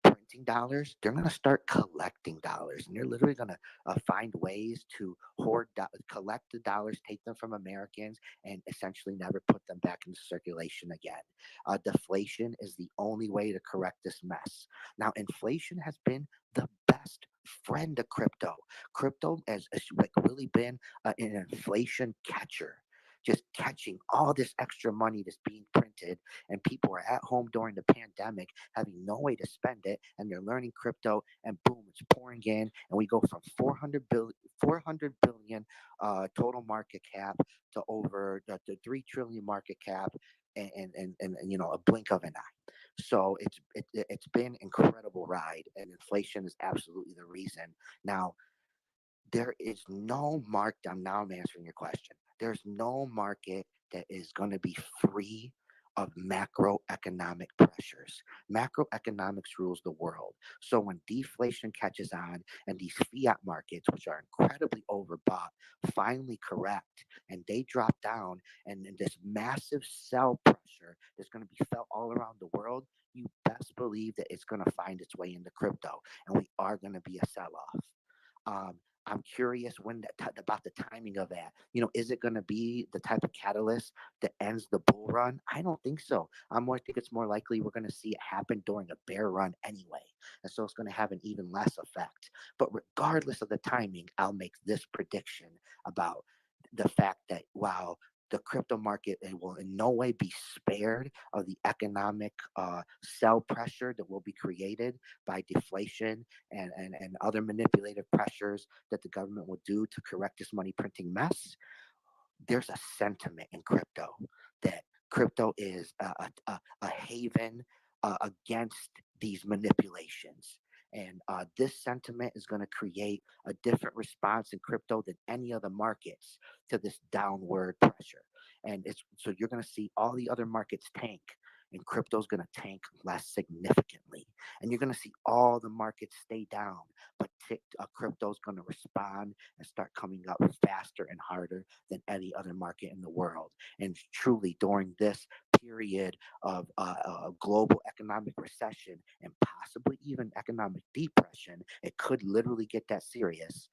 printing dollars, they're going to start collecting dollars. And they're literally going to find ways to collect the dollars, take them from Americans, and essentially never put them back into circulation again. Deflation is the only way to correct this mess. Now, inflation has been the best friend of crypto. Crypto has like really been an inflation catcher, just catching all this extra money that's being printed, and people are at home during the pandemic having no way to spend it, and they're learning crypto, and boom, it's pouring in, and we go from 400 billion total market cap to over the 3 trillion market cap, and a blink of an eye. So it's been incredible ride, and inflation is absolutely the reason. Now, there is no market. Now I'm answering your question. There's no market that is going to be free of macroeconomic pressures. Macroeconomics rules the world. So when deflation catches on and these fiat markets, which are incredibly overbought, finally correct and they drop down, and then this massive sell pressure that's going to be felt all around the world, you best believe that it's going to find its way into crypto, and we are going to be a sell-off. I'm curious about the timing of that. Is it going to be the type of catalyst that ends the bull run? I don't think so. I think it's more likely we're going to see it happen during a bear run anyway, and so it's going to have an even less effect. But regardless of the timing, I'll make this prediction about the fact that while the crypto market will in no way be spared of the economic sell pressure that will be created by deflation and other manipulative pressures that the government will do to correct this money printing mess. There's a sentiment in crypto that crypto is a haven against these manipulations. And this sentiment is going to create a different response in crypto than any other markets to this downward pressure. And so you're going to see all the other markets tank, and crypto is going to tank less significantly. And you're going to see all the markets stay down, but crypto is going to respond and start coming up faster and harder than any other market in the world. And truly, during this period of global economic recession and possibly even economic depression, it could literally get that serious.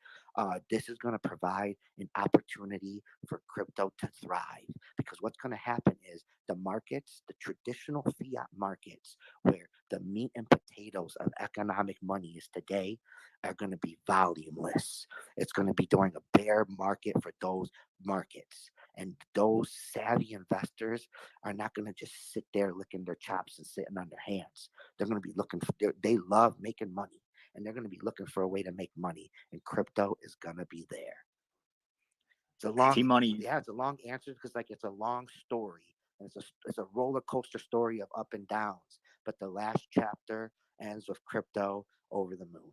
This is going to provide an opportunity for crypto to thrive, because what's going to happen is the markets, the traditional fiat markets, where the meat and potatoes of economic money is today, are going to be volumeless. It's going to be during a bear market for those markets. And those savvy investors are not going to just sit there licking their chops and sitting on their hands. They're going to be they love making money, and they're going to be looking for a way to make money, and crypto is going to be there. It's a long, it's a long answer because it's a long story. And it's a roller coaster story of up and downs. But the last chapter ends with crypto over the moon.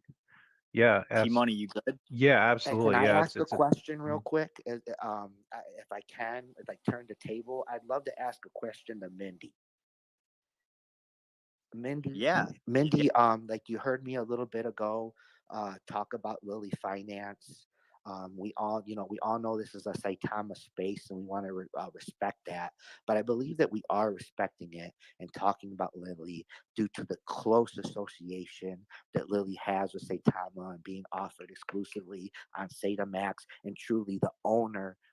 Yeah. Money, you good? Yeah, absolutely. Can I Yeah, ask a question real quick? If I can, if I turn the table, I'd love to ask a question to Mindy. Mindy, like you heard me a little bit ago talk about Lilly Finance. We all, we all know this is a Saitama space, and we want to respect that. But I believe that we are respecting it and talking about Lilly due to the close association that Lilly has with Saitama and being offered exclusively on Sata Mask, and truly the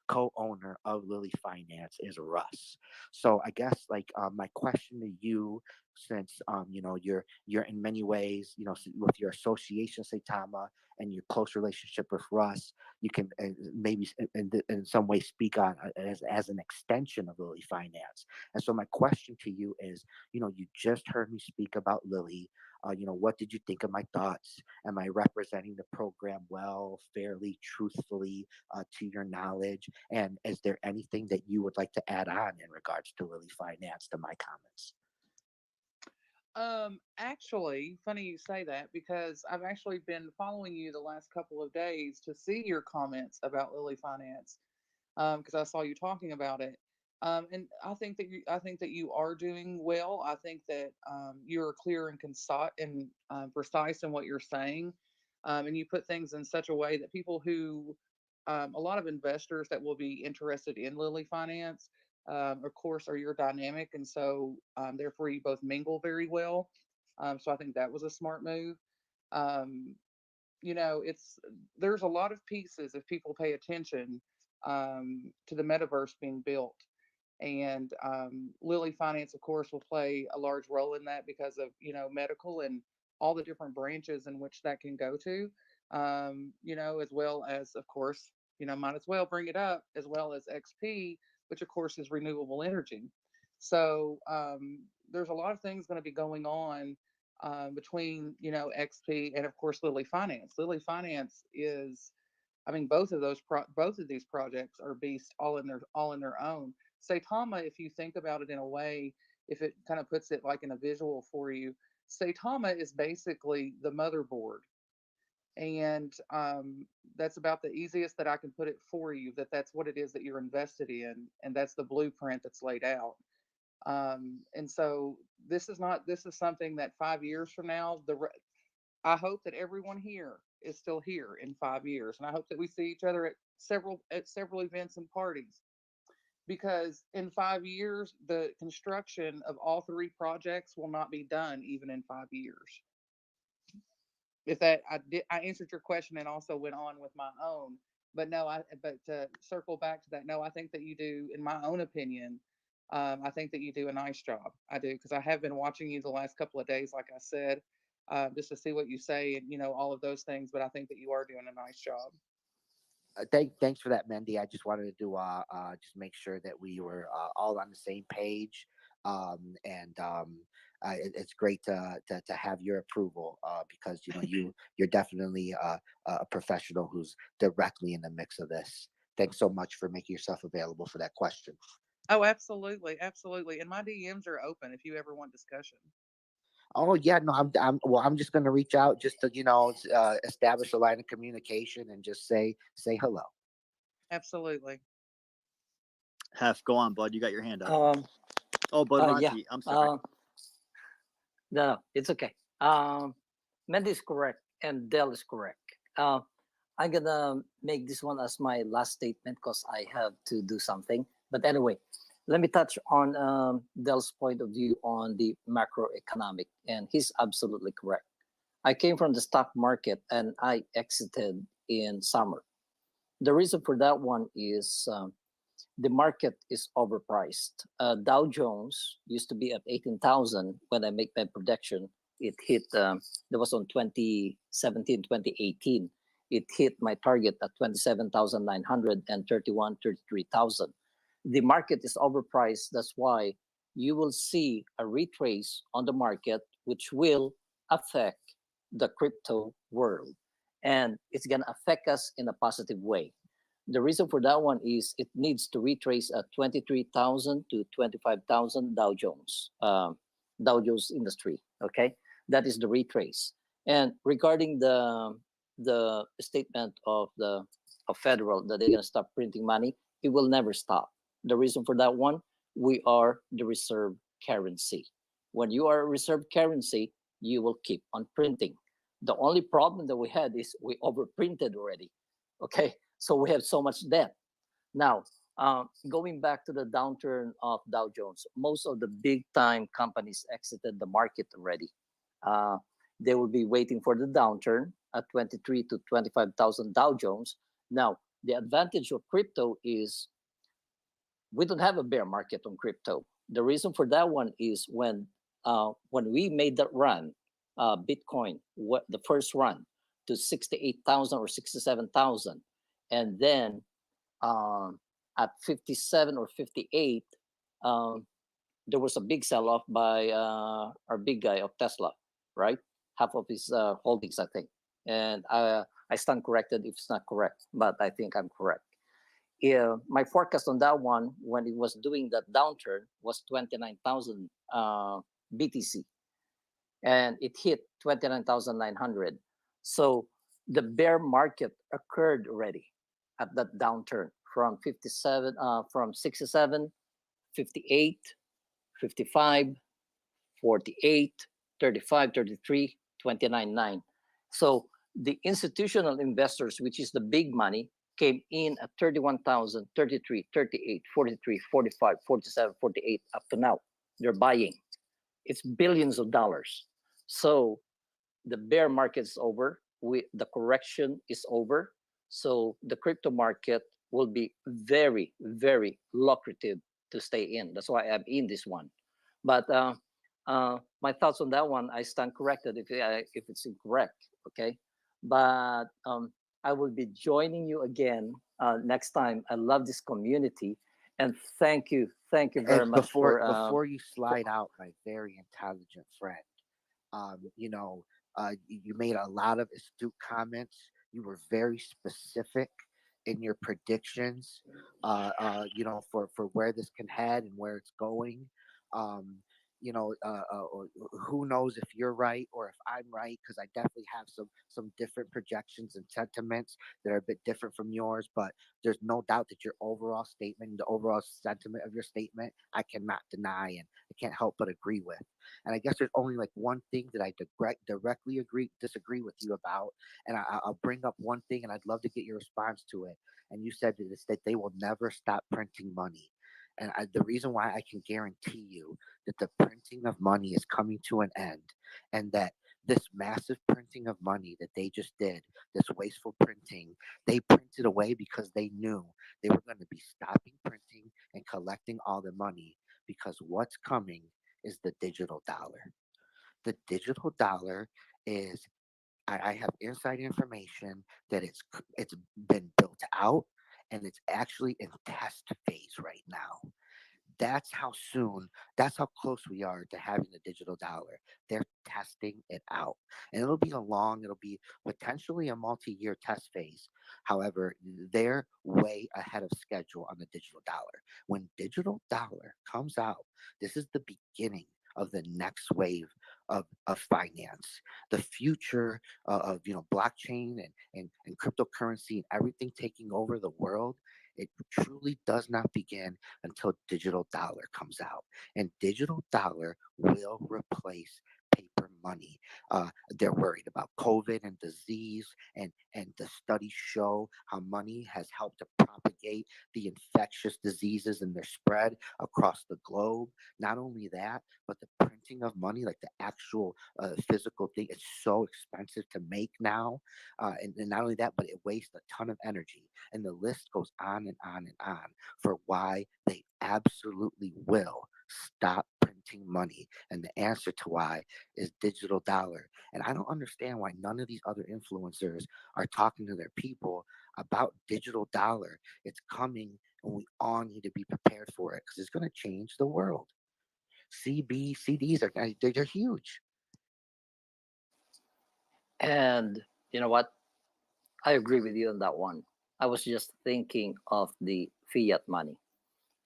co-owner of Lilly Finance is Russ. So I guess like my question to you, since you're in many ways, with your association Saitama and your close relationship with Russ, you can maybe in some way speak on as an extension of Lilly Finance. And so my question to you is, you just heard me speak about Lilly. What did you think of my thoughts? Am I representing the program well, fairly, truthfully, to your knowledge? And is there anything that you would like to add on in regards to Lilly Finance to my comments? Actually, funny you say that because I've actually been following you the last couple of days to see your comments about Lilly Finance, because I saw you talking about it. And I think that you are doing well. I think that you're clear and concise and precise in what you're saying, and you put things in such a way that people who, a lot of investors that will be interested in Lilly Finance, of course, are your dynamic, and so therefore you both mingle very well. So I think that was a smart move. Um, it's there's a lot of pieces if people pay attention to the metaverse being built, and Lilly Finance, of course, will play a large role in that because of medical and all the different branches in which that can go to. As well as, of course, might as well bring it up, as well as XP, which of course is renewable energy. So there's a lot of things going to be going on between XP and of course Lilly Finance. Lilly Finance is, I mean, both of these projects are beasts all in their own. Saitama, if you think about it in a way, if it kind of puts it like in a visual for you, Saitama is basically the motherboard, and that's about the easiest that I can put it for you. That's what it is that you're invested in, and that's the blueprint that's laid out. And so this is something that 5 years from now, I hope that everyone here is still here in 5 years, and I hope that we see each other at several events and parties. Because in 5 years, the construction of all three projects will not be done even in 5 years. If that I answered your question and also went on with my own. But no, but to circle back to that, no, I think that you do, in my own opinion, I think that you do a nice job. I do, because I have been watching you the last couple of days, like I said, just to see what you say and all of those things. But I think that you are doing a nice job. Thanks for that, Mandy. I just wanted to just make sure that we were all on the same page, and it's great to have your approval, because you're definitely a professional who's directly in the mix of this. Thanks so much for making yourself available for that question. Oh, absolutely, absolutely. And my DMs are open if you ever want discussion. Oh yeah, no, I'm just gonna reach out just to establish a line of communication and just say hello. Absolutely. Hef, go on, bud. You got your hand up. Um, Oh, Bud Ronchi, yeah. I'm sorry. No, it's okay. Mandy is correct and Dell is correct. I'm gonna make this one as my last statement because I have to do something. But anyway, let me touch on Dell's point of view on the macroeconomic, and he's absolutely correct. I came from the stock market and I exited in summer. The reason for that one is the market is overpriced. Dow Jones used to be at 18,000 when I make my prediction. It hit, that was on 2017, 2018. It hit my target at 27,900 and 33,000. The market is overpriced. That's why you will see a retrace on the market, which will affect the crypto world. And it's going to affect us in a positive way. The reason for that one is it needs to retrace at 23,000 to 25,000 Dow Jones, Dow Jones industry. Okay, that is the retrace. And regarding the statement of federal that they're gonna stop printing money, it will never stop. The reason for that one, we are the reserve currency. When you are a reserve currency, you will keep on printing. The only problem that we had is we overprinted already. Okay, so we have so much debt. Now, going back to the downturn of Dow Jones, most of the big time companies exited the market already. They will be waiting for the downturn at 23 to 25,000 Dow Jones. Now, the advantage of crypto is we don't have a bear market on crypto. The reason for that one is when we made that run, Bitcoin, the first run to 68,000 or 67,000, and then at 57 or 58, there was a big sell-off by our big guy of Tesla, right? Half of his holdings, I think. And I stand corrected if it's not correct, but I think I'm correct. Yeah, my forecast on that one when it was doing that downturn was 29,000 BTC, and it hit 29,900. So the bear market occurred already at that downturn from 67, 58, 55, 48, 35, 33, 29.9. So the institutional investors, which is the big money, came in at 31,000, 33, 38, 43, 45, 47, 48 up to now. They're buying. It's billions of dollars. So the bear market is over. The correction is over. So the crypto market will be very, very lucrative to stay in. That's why I'm in this one. But my thoughts on that one, I stand corrected if it's incorrect. Okay, but I will be joining you again next time. I love this community, and thank you very And much before you slide out, my very intelligent friend, you made a lot of astute comments. You were very specific in your predictions, for where this can head and where it's going. Um, who knows if you're right or if I'm right? Because I definitely have some different projections and sentiments that are a bit different from yours. But there's no doubt that your overall statement, the overall sentiment of your statement, I cannot deny and I can't help but agree with. And I guess there's only like one thing that I directly disagree with you about, and I'll bring up one thing, and I'd love to get your response to it. And you said that it's that they will never stop printing money. And the reason why I can guarantee you that the printing of money is coming to an end, and that this massive printing of money that they just did, this wasteful printing, they printed away because they knew they were going to be stopping printing and collecting all the money, because what's coming is the digital dollar. The digital dollar is, I have inside information that it's been built out and it's actually in test phase right now. That's how soon, that's how close we are to having the digital dollar. They're testing it out. And it'll be potentially a multi-year test phase. However, they're way ahead of schedule on the digital dollar. When digital dollar comes out, this is the beginning of the next wave of finance. The future of blockchain and cryptocurrency and everything taking over the world, it truly does not begin until digital dollar comes out. And digital dollar will replace paper money. They're worried about COVID and disease, and the studies show how money has helped to propagate the infectious diseases and their spread across the globe. Not only that, but the printing of money, like the actual physical thing, is so expensive to make now. And not only that, but it wastes a ton of energy. And the list goes on and on and on for why they absolutely will stop printing money. And the answer to why is digital dollar. And I don't understand why none of these other influencers are talking to their people about digital dollar. It's coming, and we all need to be prepared for it because it's going to change the world. CDs they're huge. And you know what? I agree with you on that one. I was just thinking of the fiat money.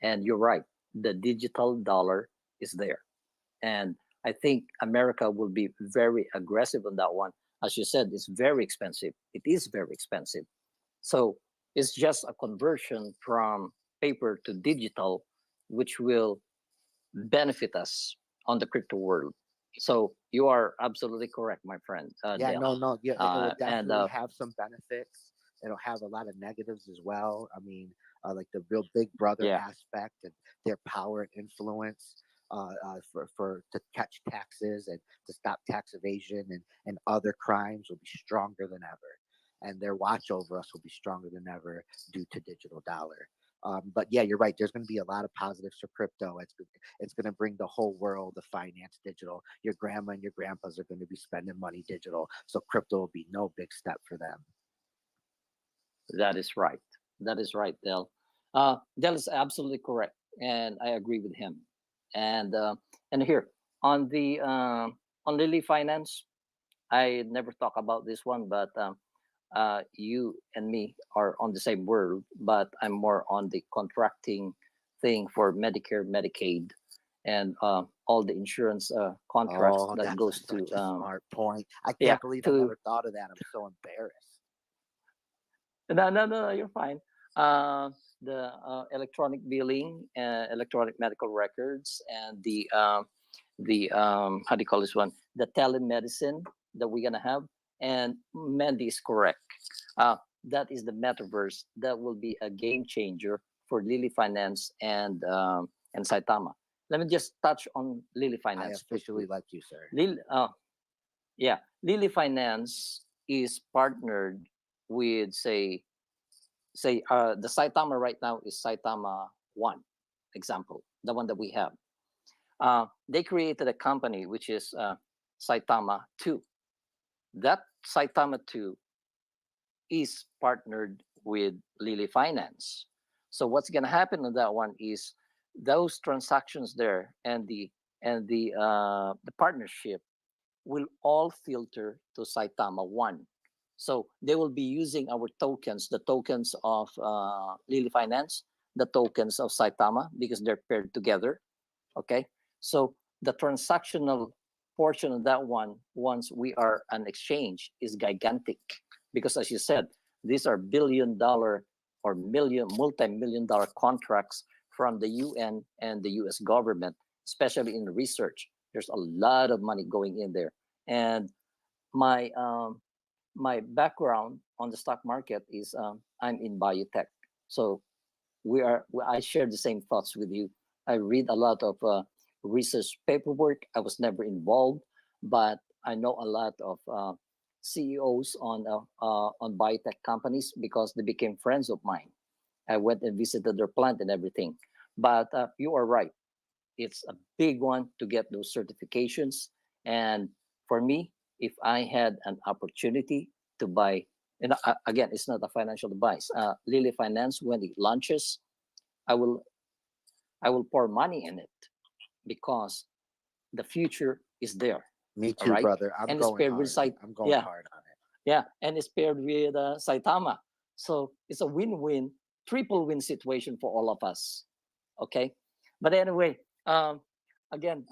And you're right, the digital dollar is there. And I think America will be very aggressive on that one. As you said, it's very expensive. It is very expensive. So it's just a conversion from paper to digital, which will benefit us on the crypto world. So you are absolutely correct, my friend. Yeah, Dale. no, yeah, it will And definitely have some benefits. it'll have a lot of negatives as well. I mean, like the real big brother Yeah. aspect and their power and influence for to catch taxes and to stop tax evasion and other crimes will be stronger than ever, and their watch over us will be stronger than ever due to digital dollar. But yeah, you're right. There's going to be a lot of positives for crypto. It's going to bring the whole world of finance digital. Your grandma and your grandpas are going to be spending money digital, so crypto will be no big step for them. That is right. That is right, Del. Del is absolutely correct, and I agree with him. And here on the on Lilly Finance, I never talk about this one, but you and me are on the same world, but I'm more on the contracting thing for Medicare, Medicaid, and all the insurance contracts Oh, that that's goes such to a smart point. I yeah, can't believe I to never thought of that. I'm so embarrassed. no, you're fine. The electronic billing, electronic medical records, and the how do you call this one? The telemedicine that we're gonna have. And Mandy is correct. That is the metaverse that will be a game changer for Lilly Finance and Saitama. Let me just touch on Lilly I Finance. officially like you, sir. Yeah, Lilly Finance is partnered with the Saitama right now is Saitama 1 example, the one that we have. They created a company which is Saitama 2. That Saitama 2 is partnered with Lilly Finance. So what's going to happen on that one is those transactions there and the partnership will all filter to Saitama 1. So they will be using our tokens, the tokens of Lilly Finance, the tokens of Saitama, because they're paired together. Okay. So the transactional portion of that one, once we are an exchange, is gigantic. Because as you said, these are billion-dollar or multi-million-dollar contracts from the UN and the US government, especially in research. There's a lot of money going in there. And my my background on the stock market is I'm in biotech. So I share the same thoughts with you. I read a lot of research paperwork. I was never involved, but I know a lot of CEOs on biotech companies because they became friends of mine. I went and visited their plant and everything. But you are right. It's a big one to get those certifications. And for me, if I had an opportunity to buy, and again, it's not a financial advice. Lilly Finance, when it launches, I will pour money in it because the future is there. Me All too, right, brother. I'm and it's going paired with hard. I'm going yeah, hard on it. yeah, and it's paired with Saitama. So it's a win-win, triple win situation for all of us. Okay, but anyway, again,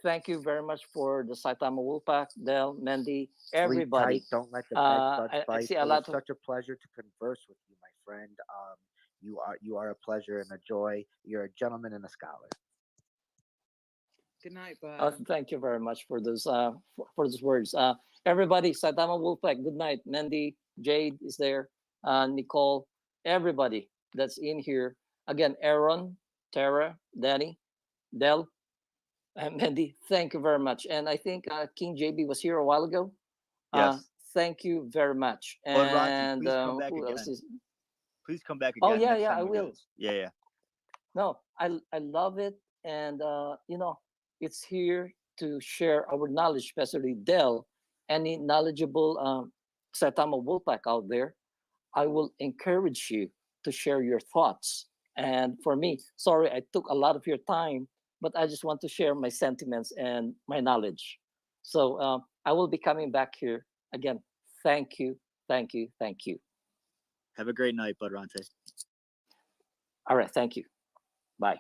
thank you very much for the Saitama Wolfpack, Del, Mandy, Sleep everybody. tight. Don't let the bed bugs I bite. see It a was lot of such a pleasure to converse with you, my friend. You are a pleasure and a joy. You're a gentleman and a scholar. Good night, bud. thank you very much for those words. Everybody, Saitama Wolfpack, good night. Mandy, Jade is there, Nicole, everybody that's in here. Again, Aaron, Tara, Danny, Del, and Mandy, thank you very much. And I think King JB was here a while ago. Yes. Thank you very much. But Ronti, And please come back who else again. is? Please come back Oh again yeah, next yeah, time I you will. guys. Yeah. No, I love it, and it's here to share our knowledge, especially Dell. Any knowledgeable Saitama Wolfpack out there, I will encourage you to share your thoughts. And for me, sorry, I took a lot of your time, but I just want to share my sentiments and my knowledge. So I will be coming back here again. Thank you, thank you, thank you. Have a great night, Bud Ronte. All right, thank you. Bye.